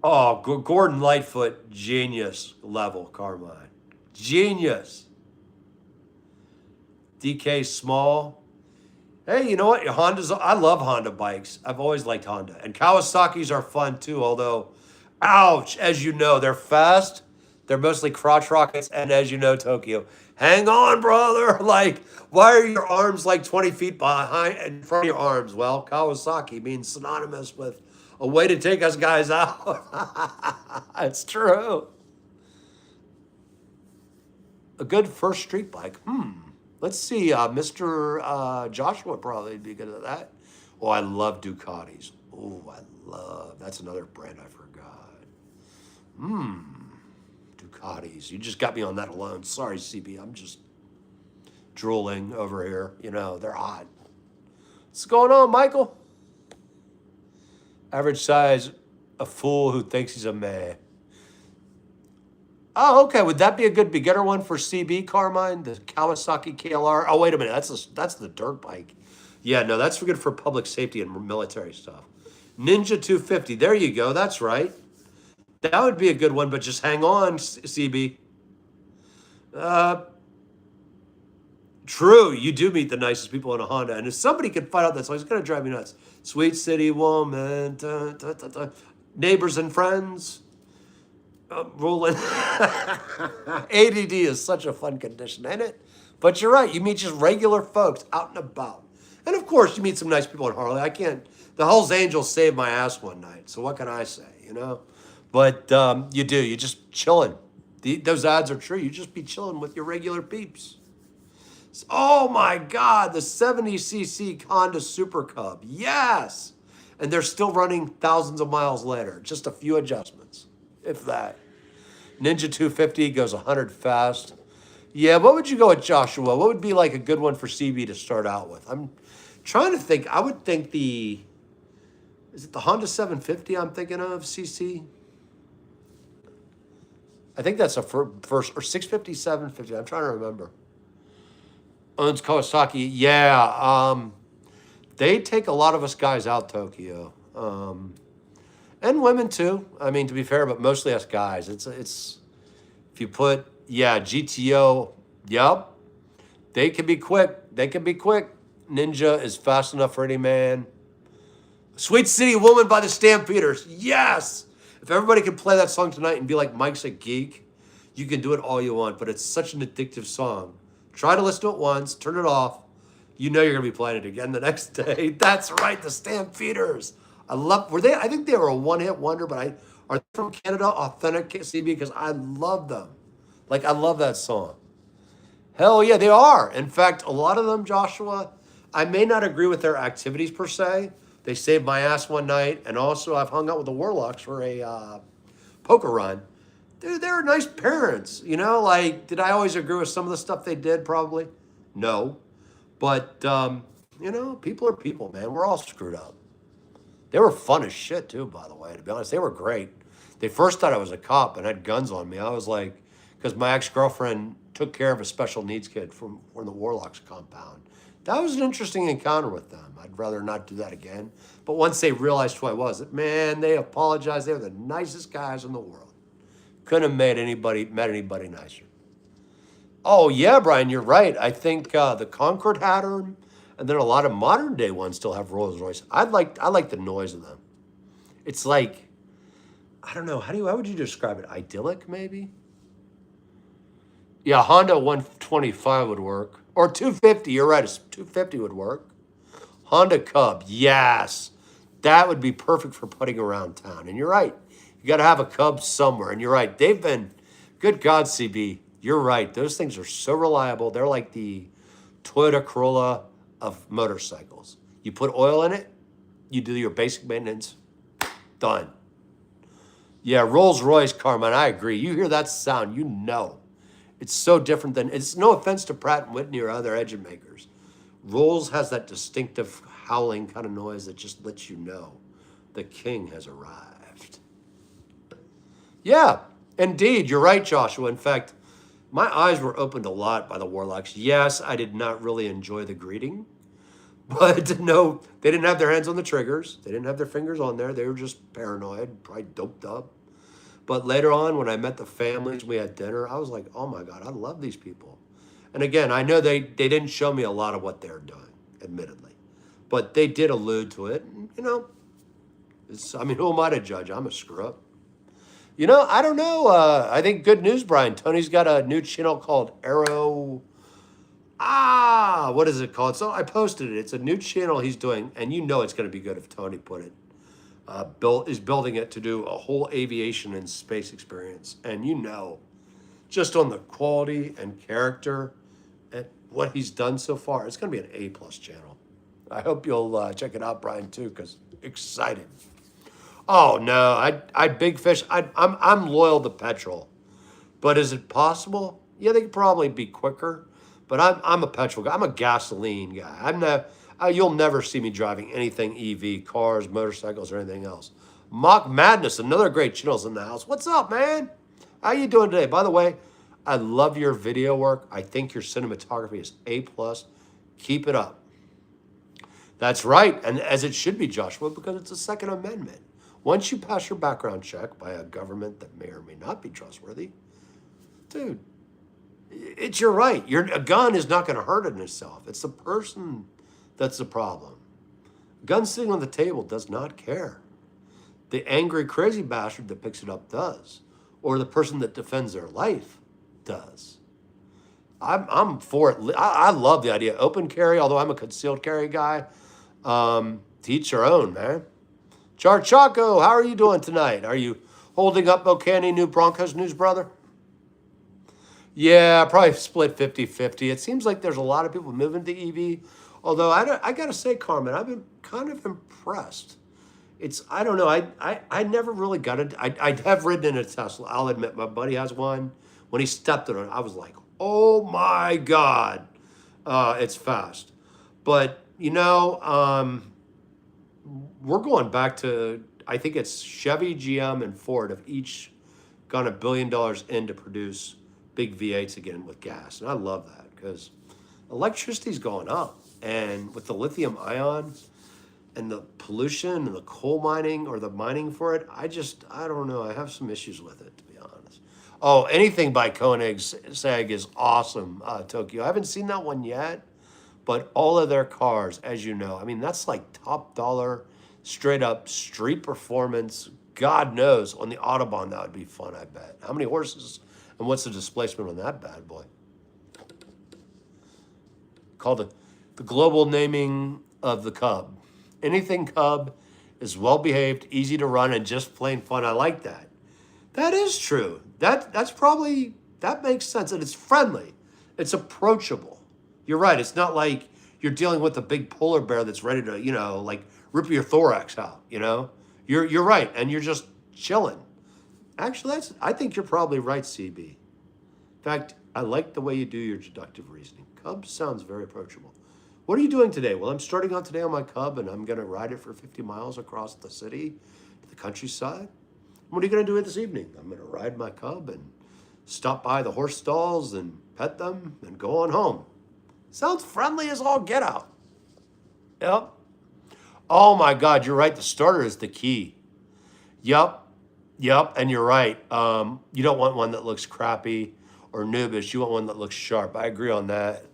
Oh, Gordon Lightfoot, genius level, Carmine. Genius. DK Small. Hey, you know what? I love Honda bikes. I've always liked Honda. And Kawasaki's are fun too, although, ouch, as you know, they're fast. They're mostly crotch rockets. And as you know, Tokyo, hang on, brother. Like, why are your arms like 20 feet behind in front of your arms? Well, Kawasaki means synonymous with a way to take us guys out. It's true. A good first street bike. Let's see, Mr. Joshua probably would be good at that. Oh, I love Ducatis. Oh, I love. That's another brand I forgot. Ducatis. You just got me on that alone. Sorry, CB. I'm just drooling over here. You know, they're hot. What's going on, Michael? Average size, a fool who thinks he's a man. Oh, okay. Would that be a good beginner one for CB, Carmine? The Kawasaki KLR? Oh, wait a minute. That's the dirt bike. Yeah, no, that's good for public safety and military stuff. Ninja 250. There you go. That's right. That would be a good one, but just hang on, CB. True, you do meet the nicest people in a Honda. And if somebody could find out that song, it's going to drive me nuts. Sweet City Woman, Neighbors and Friends. Rolling. ADD is such a fun condition, ain't it? But you're right. You meet just regular folks out and about. And of course, you meet some nice people in Harley. The Hells Angels saved my ass one night. So what can I say, you know? But you do. You're just chilling. Those ads are true. You just be chilling with your regular peeps. Oh my God, the 70cc Honda Super Cub. Yes. And they're still running thousands of miles later. Just a few adjustments, if that. Ninja 250 goes 100 fast. Yeah, what would you go with, Joshua? What would be like a good one for CB to start out with? I'm trying to think. I would think is it the Honda 750 I'm thinking of, CC? I think that's a first, or 650, 750. I'm trying to remember. Owns Kawasaki. Yeah, they take a lot of us guys out, Tokyo. And women too. I mean, to be fair, but mostly us guys. It's if you put, GTO, yep. They can be quick. Ninja is fast enough for any man. Sweet City Woman by the Stampeders. Yes. If everybody could play that song tonight and be like, Mike's a geek, you can do it all you want, but it's such an addictive song. Try to listen to it once, turn it off. You know you're going to be playing it again the next day. That's right, the Stampeders. I think they were a one-hit wonder, but are they from Canada, authentic CB? Because I love them. Like, I love that song. Hell yeah, they are. In fact, a lot of them, Joshua, I may not agree with their activities per se. They saved my ass one night, and also I've hung out with the Warlocks for a poker run. Dude, they were nice parents, you know? Like, did I always agree with some of the stuff they did? Probably. No. But, you know, people are people, man. We're all screwed up. They were fun as shit, too, by the way, to be honest. They were great. They first thought I was a cop and had guns on me. I was like, because my ex-girlfriend took care of a special needs kid from the Warlocks compound. That was an interesting encounter with them. I'd rather not do that again. But once they realized who I was, man, they apologized. They were the nicest guys in the world. Couldn't have met anybody nicer. Oh, yeah, Brian, you're right. I think the Concorde had them, and then a lot of modern day ones still have Rolls Royce. I like the noise of them. It's like, I don't know, how would you describe it? Idyllic, maybe? Yeah, Honda 125 would work. Or 250, you're right, 250 would work. Honda Cub, yes. That would be perfect for putting around town. And you're right. You got to have a Cub somewhere. And you're right. They've been, good God, CB, you're right. Those things are so reliable. They're like the Toyota Corolla of motorcycles. You put oil in it, you do your basic maintenance, done. Yeah, Rolls Royce, Carmine, I agree. You hear that sound, you know. It's so different than, it's no offense to Pratt & Whitney or other engine makers. Rolls has that distinctive howling kind of noise that just lets you know the king has arrived. Yeah, indeed, you're right, Joshua. In fact, my eyes were opened a lot by the Warlocks. Yes, I did not really enjoy the greeting, but no, they didn't have their hands on the triggers. They didn't have their fingers on there. They were just paranoid, probably doped up. But later on, when I met the families, we had dinner, I was like, oh my God, I love these people. And again, I know they didn't show me a lot of what they're doing, admittedly. But they did allude to it. And, you know, who am I to judge? I'm a screw up. You know, I don't know. I think good news, Brian. Tony's got a new channel called Arrow. What is it called? So I posted it. It's a new channel he's doing, and you know it's going to be good if Tony put it. Is building it to do a whole aviation and space experience. And you know, just on the quality and character and what he's done so far, it's going to be an A+ channel. I hope you'll check it out, Brian, too, because excited. Oh no, I'd big fish. I'm loyal to petrol. But is it possible? Yeah, they could probably be quicker. But I'm a petrol guy. I'm a gasoline guy. I'm not. You'll never see me driving anything EV, cars, motorcycles, or anything else. Mock Madness, another great channel's in the house. What's up, man? How you doing today? By the way, I love your video work. I think your cinematography is A plus. Keep it up. That's right, and as it should be, Joshua, because it's a Second Amendment. Once you pass your background check by a government that may or may not be trustworthy, dude, it's your right. A gun is not going to hurt it in itself. It's the person that's the problem. A gun sitting on the table does not care. The angry, crazy bastard that picks it up does, or the person that defends their life does. I'm for it. I love the idea. Open carry, although I'm a concealed carry guy. To each their own, man. Charchaco, how are you doing tonight? Are you holding up okay? Any new Broncos news, brother? Yeah, probably split 50-50. It seems like there's a lot of people moving to EV. Although I got to say, Carmen, I've been kind of impressed. I don't know. I never really got it. I have ridden in a Tesla. I'll admit, my buddy has one. When he stepped in it, I was like, oh my God, it's fast. But, we're going back to, I think it's Chevy, GM, and Ford have each gone $1 billion in to produce big V8s again with gas. And I love that because electricity's going up. And with the lithium ion and the pollution and the coal mining or the mining for it, I don't know. I have some issues with it, to be honest. Oh, anything by Koenigsegg is awesome, Tokyo. I haven't seen that one yet. But all of their cars, as you know, I mean, that's like top dollar, straight up street performance. God knows on the Autobahn, that would be fun, I bet. How many horses and what's the displacement on that bad boy? Called the global naming of the Cub. Anything Cub is well behaved, easy to run, and just plain fun. I like that. That is true. That makes sense. And it's friendly. It's approachable. You're right. It's not like you're dealing with a big polar bear that's ready to, like rip your thorax out, You're right. And you're just chilling. Actually, I think you're probably right, CB. In fact, I like the way you do your deductive reasoning. Cub sounds very approachable. What are you doing today? Well, I'm starting out today on my Cub, and I'm going to ride it for 50 miles across the city to the countryside. What are you going to do this evening? I'm going to ride my Cub and stop by the horse stalls and pet them and go on home. Sounds friendly as all get out. Yep. Oh my God, you're right. The starter is the key. Yep. And you're right. You don't want one that looks crappy or noobish. You want one that looks sharp. I agree on that.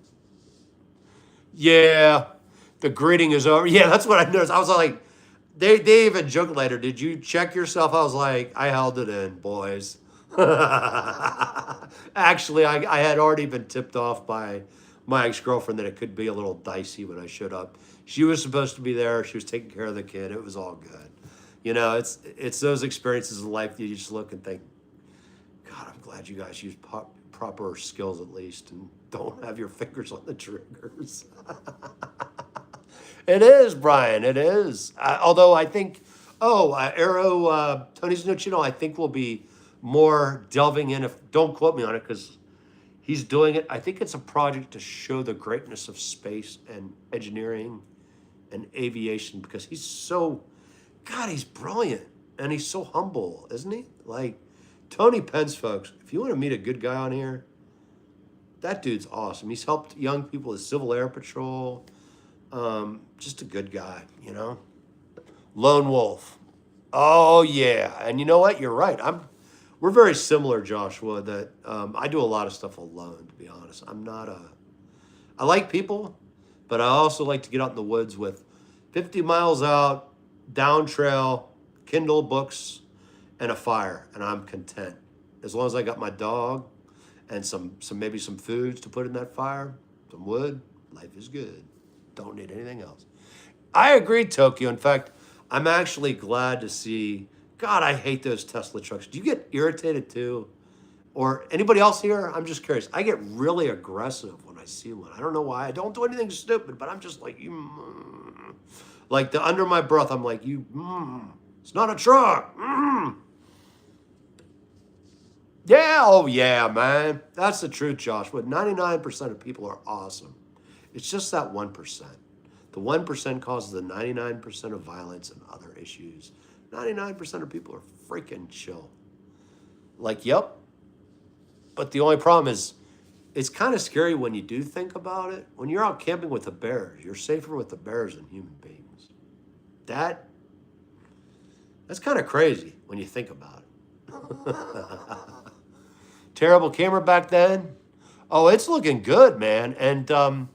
Yeah. The greeting is over. Yeah, that's what I noticed. I was like, they even joked later. Did you check yourself? I was like, I held it in, boys. Actually, I had already been tipped off by my ex-girlfriend that it could be a little dicey when I showed up. She was supposed to be there. She was taking care of the kid. It was all good. It's those experiences in life that you just look and think, God, I'm glad you guys use proper skills at least and don't have your fingers on the triggers. It is, Brian. It is. Although I think, Arrow, Tony's new channel, I think will be more delving in. Don't quote me on it because he's doing it. I think it's a project to show the greatness of space and engineering and aviation because he's brilliant and he's so humble, isn't he? Like Tony Pence, folks, if you want to meet a good guy on here, that dude's awesome. He's helped young people with Civil Air Patrol. Just a good guy, Lone wolf. Oh, yeah. And you know what? You're right. We're very similar, Joshua, that I do a lot of stuff alone, to be honest. I like people, but I also like to get out in the woods with 50 miles out, down trail, Kindle books, and a fire, and I'm content. As long as I got my dog and maybe some foods to put in that fire, some wood, life is good. Don't need anything else. I agree, Tokyo. In fact, I'm actually glad to see, God, I hate those Tesla trucks. Do you get irritated too? Or anybody else here? I'm just curious. I get really aggressive when I see one. I don't know why. I don't do anything stupid, but I'm just like, like under my breath, I'm like, It's not a truck. Yeah, oh yeah, man. That's the truth, Joshua. 99% of people are awesome. It's just that 1%. The 1% causes the 99% of violence and other issues. 99% of people are freaking chill. Like, yep. But the only problem is, it's kind of scary when you do think about it. When you're out camping with the bears, you're safer with the bears than human beings. That's kind of crazy when you think about it. Terrible camera back then. Oh, it's looking good, man. And are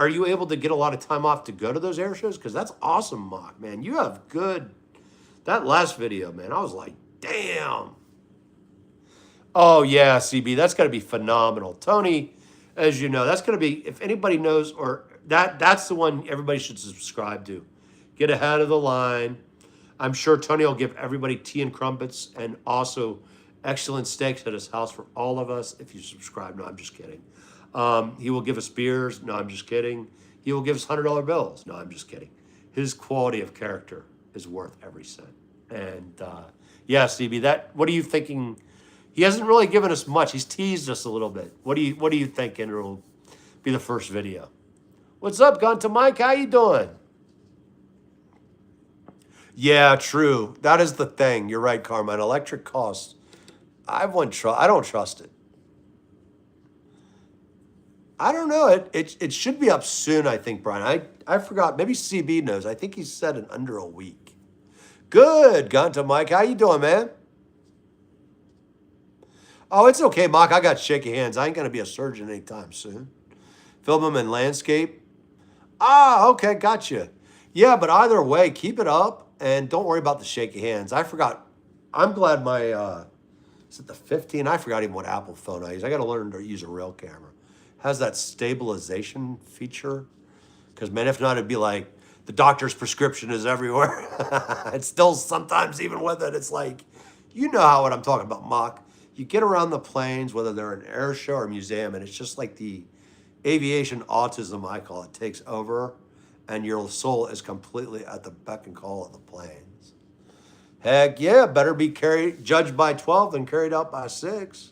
you able to get a lot of time off to go to those air shows? Because that's awesome, Mock, man. You have good. That last video, man, I was like, damn. Oh yeah, CB, that's gonna be phenomenal. Tony, as you know, that's gonna be, if anybody knows, or that's the one everybody should subscribe to. Get ahead of the line. I'm sure Tony will give everybody tea and crumpets and also excellent steaks at his house for all of us if you subscribe. No, I'm just kidding. He will give us beers. No, I'm just kidding. He will give us $100 bills. No, I'm just kidding. His quality of character is worth every cent. And yeah, CB, what are you thinking? He hasn't really given us much. He's teased us a little bit. What do you think? And it'll be the first video. What's up, Gunta Mike? How you doing? Yeah, true. That is the thing. You're right, Carmine. Electric costs. I don't trust it. I don't know. It should be up soon, I think, Brian. I forgot. Maybe CB knows. I think he said in under a week. Good, Gunta Mike. How you doing, man? Oh, it's okay, Mock. I got shaky hands. I ain't going to be a surgeon anytime soon. Film them in landscape. Ah, okay, gotcha. Yeah, but either way, keep it up and don't worry about the shaky hands. I forgot. I'm glad my, is it the 15? I forgot even what Apple phone I use. I got to learn to use a real camera. Has that stabilization feature? Because, man, if not, it'd be like the doctor's prescription is everywhere. It's still sometimes, even with it, it's like, you know what I'm talking about, Mock. You get around the planes, whether they're an air show or a museum, and it's just like the aviation autism, I call it, takes over, and your soul is completely at the beck and call of the planes. Heck yeah, better be judged by 12 than carried out by 6.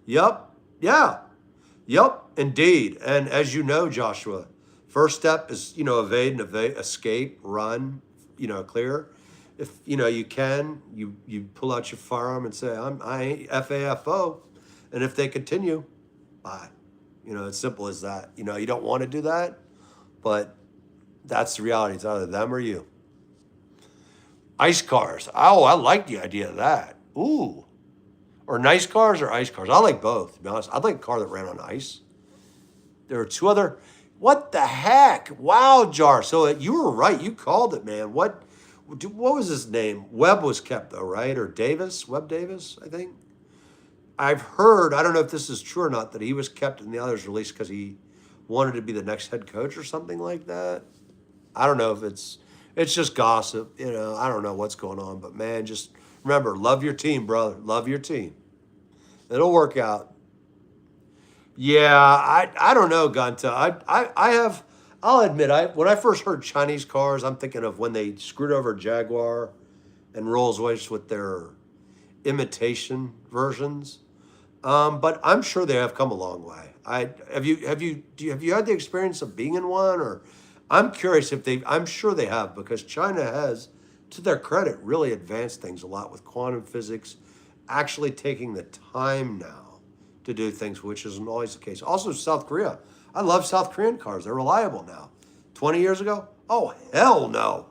Yep, yeah, yep, indeed. And as you know, Joshua, first step is, evade and escape, run, clear. If you can, you pull out your firearm and say, I ain't FAFO. And if they continue, bye. It's simple as that. You don't want to do that, but that's the reality. It's either them or you. Ice cars. Oh, I like the idea of that. Ooh. Or nice cars or ice cars. I like both, to be honest. I'd like a car that ran on ice. There are 2 other. What the heck? Wow, Jar. So you were right. You called it, man. What was his name? Webb was kept, though, right? Or Davis? Webb Davis, I think. I've heard, I don't know if this is true or not, that he was kept and the others released because he wanted to be the next head coach or something like that. I don't know if it's just gossip. I don't know what's going on. But, man, just remember, love your team, brother. Love your team. It'll work out. Yeah, I don't know, Gunta. I'll admit, when I first heard Chinese cars, I'm thinking of when they screwed over Jaguar and Rolls-Royce with their imitation versions. But I'm sure they have come a long way. Have you had the experience of being in one? Or I'm curious I'm sure they have, because China has, to their credit, really advanced things a lot with quantum physics, actually taking the time now to do things, which isn't always the case. Also, South Korea. I love South Korean cars. They're reliable now. 20 years ago? Oh, hell no,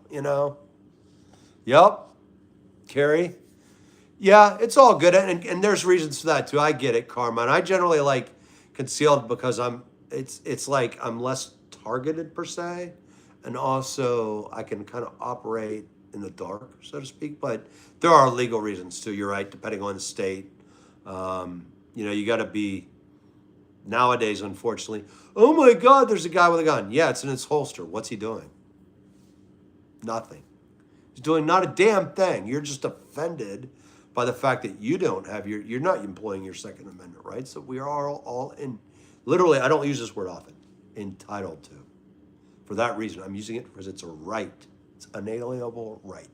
Yep. Carrie? Yeah, it's all good. And there's reasons for that, too. I get it, Carmine. I generally like concealed because it's like I'm less targeted, per se. And also, I can kind of operate in the dark, so to speak. But there are legal reasons, too. You're right, depending on the state. You got to be... Nowadays, unfortunately, oh my God, there's a guy with a gun. Yeah, it's in its holster. What's he doing? Nothing. He's doing not a damn thing. You're just offended by the fact that you don't have you're not employing your Second Amendment rights. So we are all in, literally, I don't use this word often, entitled to. For that reason, I'm using it because it's a right. It's unalienable right.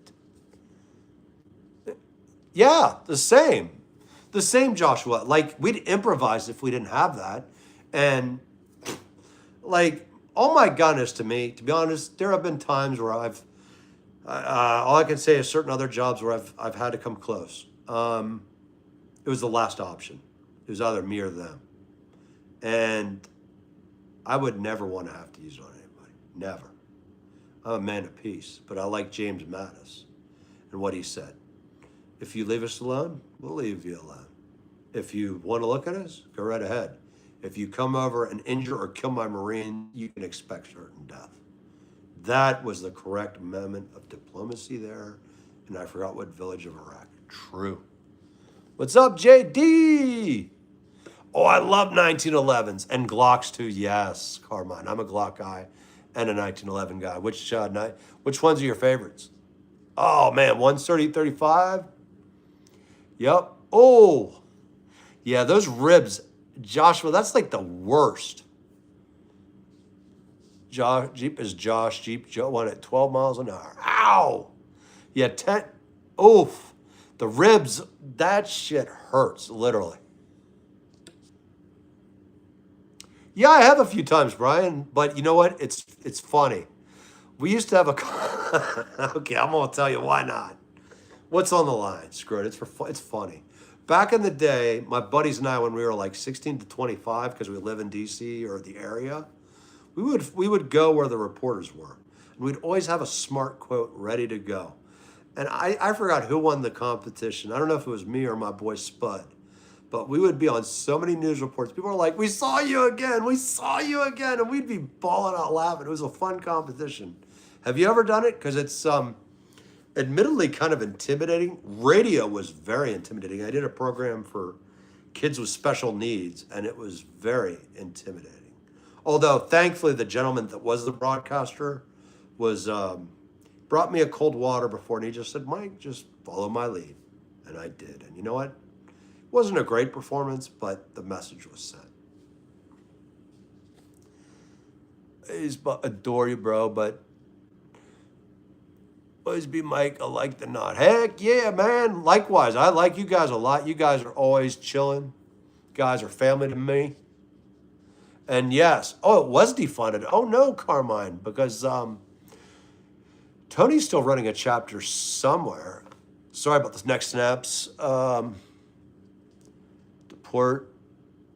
Yeah, the same. The same, Joshua. Like, we'd improvise if we didn't have that. And, like, oh my goodness, to me, to be honest, there have been times where all I can say is certain other jobs where I've had to come close. It was the last option. It was either me or them. And I would never want to have to use it on anybody. Never. I'm a man of peace, but I like James Mattis and what he said. If you leave us alone, we'll leave you alone. If you want to look at us, go right ahead. If you come over and injure or kill my Marine, you can expect certain death. That was the correct amendment of diplomacy there, and I forgot what village of Iraq. True. What's up, JD? Oh, I love 1911s and Glocks too. Yes, Carmine. I'm a Glock guy and a 1911 guy. Which ones are your favorites? Oh man, 130, 35. Yep. Oh, yeah, those ribs, Joshua. That's like the worst. Jeep is Josh. Jeep Joe won at 12 miles an hour. Ow. Yeah, 10. Oof. The ribs. That shit hurts literally. Yeah, I have a few times, Brian, but you know what? It's funny. We used to have a. Okay, I'm gonna tell you why not. What's on the line? Screw it. It's funny. Back in the day, my buddies and I, when we were like 16 to 25, because we live in DC or the area, we would go where the reporters were, and we'd always have a smart quote ready to go. And I forgot who won the competition. I don't know if it was me or my boy Spud. But we would be on so many news reports. People were like, we saw you again. We saw you again. And we'd be bawling out laughing. It was a fun competition. Have you ever done it? Because it's admittedly kind of intimidating. Radio was very intimidating. I did a program for kids with special needs, and it was very intimidating. Although, thankfully, the gentleman that was the broadcaster was brought me a cold water before, and he just said, Mike, just follow my lead. And I did. And you know what? Wasn't a great performance, but the message was sent. I adore you, bro, but always be Mike. I like the nod. Heck yeah, man. Likewise, I like you guys a lot. You guys are always chilling. You guys are family to me. And yes, it was defunded. Oh no, Carmine, because Tony's still running a chapter somewhere. Sorry about this next snaps. Deport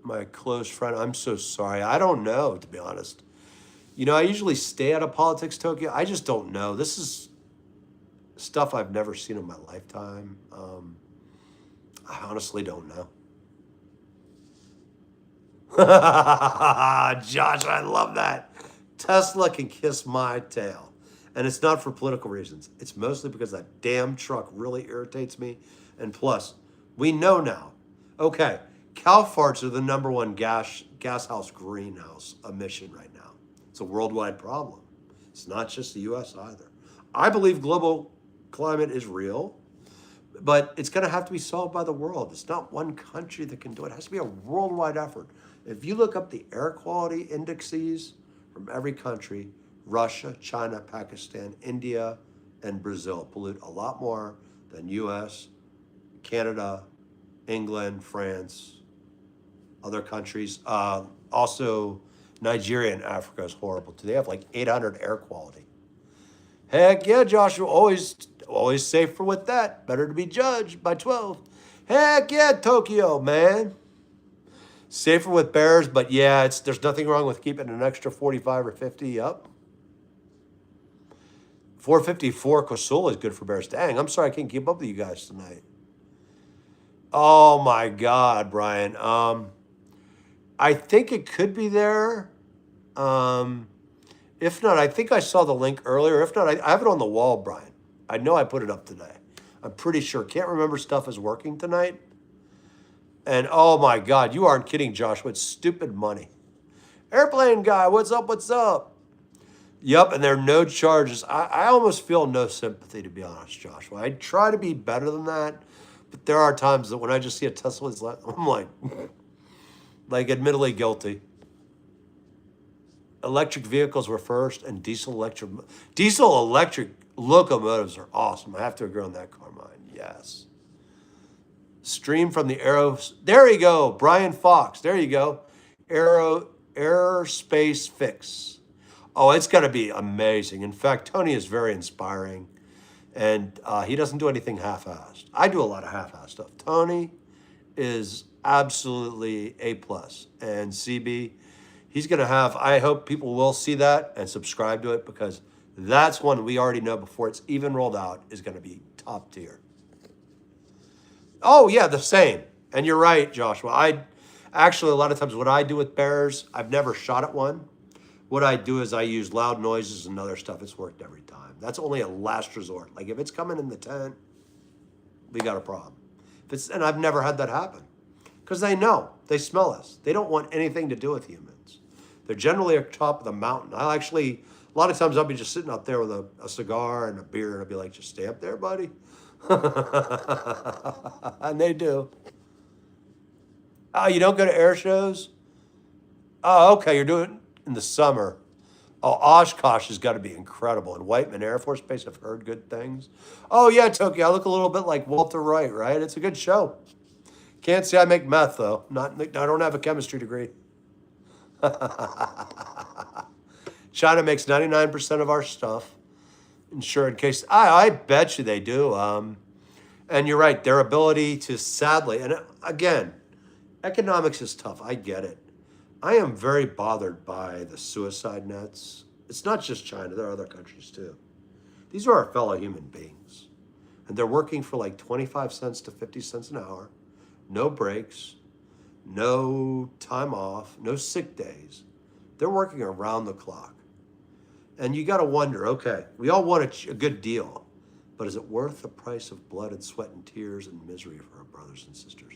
my close friend. I'm so sorry. I don't know, to be honest. You know, I usually stay out of politics, Tokyo. I just don't know. This is stuff I've never seen in my lifetime. I honestly don't know. Josh, I love that. Tesla can kiss my tail. And it's not for political reasons. It's mostly because that damn truck really irritates me. And plus, we know now. Okay, cow farts are the #1 gas house greenhouse emission right now. It's a worldwide problem. It's not just the U.S. either. I believe global climate is real, but it's going to have to be solved by the world. It's not one country that can do it. It has to be a worldwide effort. If you look up the air quality indexes from every country, Russia, China, Pakistan, India, and Brazil pollute a lot more than U.S., Canada, England, France, other countries. Also, Nigeria and Africa is horrible too. They have like 800 air quality. Heck yeah, Joshua, always safer with that. Better to be judged by 12. Heck yeah, Tokyo, man. Safer with bears, but yeah, there's nothing wrong with keeping an extra 45 or 50 up. 454 Kosula is good for bears. Dang, I'm sorry I can't keep up with you guys tonight. Oh my God, Brian. I think it could be there. If not, I think I saw the link earlier. If not, I have it on the wall, Brian. I know I put it up today. I'm pretty sure. Can't remember stuff is working tonight. And oh my God, you aren't kidding, Joshua. It's stupid money. Airplane guy, what's up? What's up? Yep, and there are no charges. I almost feel no sympathy, to be honest, Joshua. I try to be better than that, but there are times that when I just see a Tesla, I'm like admittedly guilty. Electric vehicles were first, and diesel electric Locomotives are awesome. I have to agree on that, Carmine. Yes. Stream from the Aero. There you go, Brian Fox. There you go. Aerospace Fix. Oh, it's going to be amazing. In fact, Tony is very inspiring, and he doesn't do anything half-assed. I do a lot of half-assed stuff. Tony is absolutely A plus, and CB, he's going to have. I hope people will see that and subscribe to it, because that's one we already know before it's even rolled out is going to be top tier. Oh yeah, the same. And you're right, Joshua. I actually, a lot of times what I do with bears, I've never shot at one. What I do is I use loud noises and other stuff. It's worked every time. That's only a last resort. Like if it's coming in the tent, we got a problem. And I've never had that happen, because they know, they smell us. They don't want anything to do with humans. They're generally at the top of the mountain. A lot of times I'll be just sitting out there with a cigar and a beer, and I'll be like, just stay up there, buddy. And they do. Oh, you don't go to air shows? Oh, okay, you're doing it in the summer. Oh, Oshkosh has got to be incredible. And Whiteman Air Force Base, I've heard good things. Oh, yeah, Tokyo, I look a little bit like Walter Wright, right? It's a good show. Can't say I make meth, though. I don't have a chemistry degree. China makes 99% of our stuff. Sure, in case, I bet you they do. And you're right, their ability to sadly, and again, economics is tough. I get it. I am very bothered by the suicide nets. It's not just China, there are other countries too. These are our fellow human beings. And they're working for like 25 cents to 50 cents an hour, no breaks, no time off, no sick days. They're working around the clock. And you got to wonder, okay, we all want a good deal, but is it worth the price of blood and sweat and tears and misery for our brothers and sisters?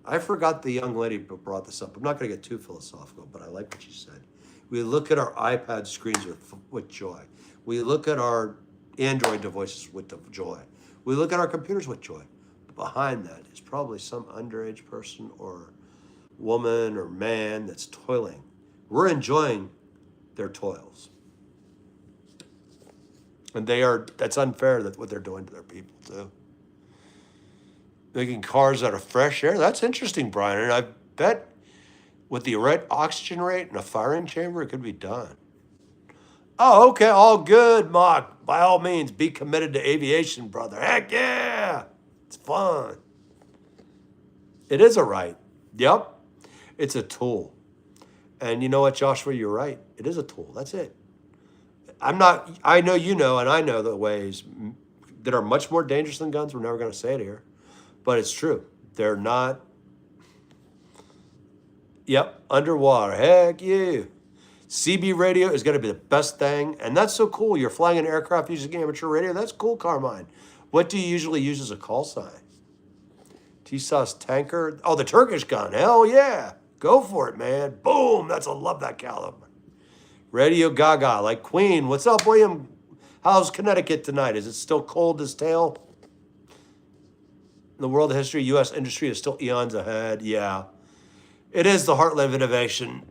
I forgot the young lady who brought this up. I'm not going to get too philosophical, but I like what she said. We look at our iPad screens with joy. We look at our Android devices with joy. We look at our computers with joy. But behind that is probably some underage person or woman or man that's toiling. We're enjoying their toils. And that's unfair, that what they're doing to their people too. Making cars out of fresh air, that's interesting, Brian. And I bet with the right oxygen rate and a firing chamber, it could be done. Oh, okay, all good, Mark. By all means, be committed to aviation, brother. Heck yeah, it's fun. It is a right. Yep, it's a tool. And you know what, Joshua, you're right. It is a tool, that's it. I know you know, and I know the ways that are much more dangerous than guns. We're never going to say it here, but it's true. They're not. Yep, underwater. Heck yeah. CB radio is going to be the best thing, and that's so cool. You're flying an aircraft using amateur radio. That's cool, Carmine. What do you usually use as a call sign? TSOS tanker. Oh, the Turkish gun. Hell yeah. Go for it, man. Boom. I love that caliber. Radio Gaga, like Queen. What's up, William? How's Connecticut tonight? Is it still cold as tail? In the world of history, U.S. industry is still eons ahead. Yeah. It is the heartland of innovation.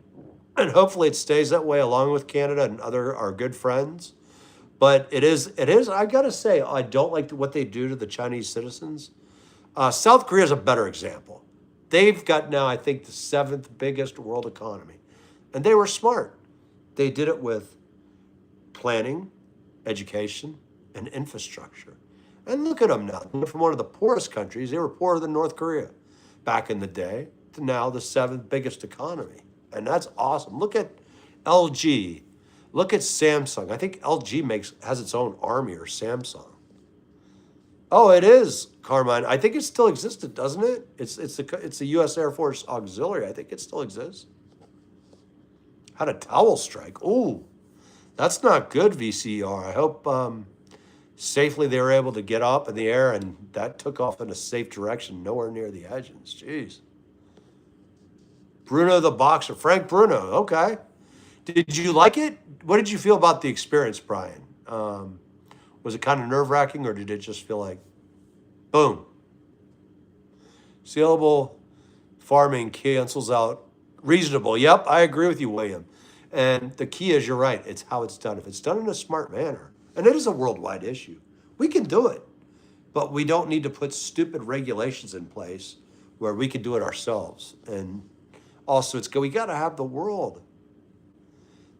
And hopefully it stays that way along with Canada and our good friends. But it is, I got to say, I don't like what they do to the Chinese citizens. South Korea is a better example. They've got now, I think, the 7th biggest world economy. And they were smart. They did it with planning, education, and infrastructure. And look at them now. From one of the poorest countries, they were poorer than North Korea back in the day, to now the 7th biggest economy. And that's awesome. Look at LG. Look at Samsung. I think LG has its own army, or Samsung. Oh, it is, Carmine. I think it still existed, doesn't it? It's the U.S. Air Force Auxiliary. I think it still exists. Had a towel strike. Ooh, that's not good, VCR. I hope safely they were able to get up in the air and that took off in a safe direction, nowhere near the engines. Jeez. Bruno the Boxer. Frank Bruno. Okay. Did you like it? What did you feel about the experience, Brian? Was it kind of nerve-wracking, or did it just feel like, boom? Sealable farming cancels out reasonable. Yep, I agree with you, William. And the key is, you're right, it's how it's done. If it's done in a smart manner, And it is a worldwide issue. We can do it, but we don't need to put stupid regulations in place where we can do it ourselves. And also, we got to have the world.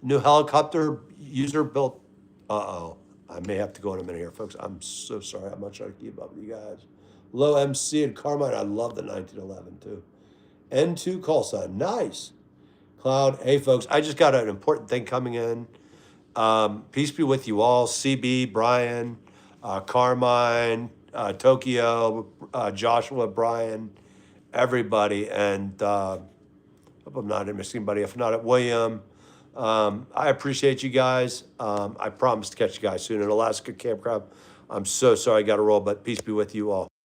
New helicopter user built. Uh-oh. I may have to go in a minute here, folks. I'm so sorry. I'm not trying to keep up with you guys. Low MC and Carmine. I love the 1911 too. N2 call sign. Nice. Cloud. Hey, folks. I just got an important thing coming in. Peace be with you all. CB, Brian, Carmine, Tokyo, Joshua, Brian, everybody. And hope I'm not missing anybody. If not, William. I appreciate you guys. I promise to catch you guys soon in Alaska Campground. I'm so sorry I got to roll, but peace be with you all.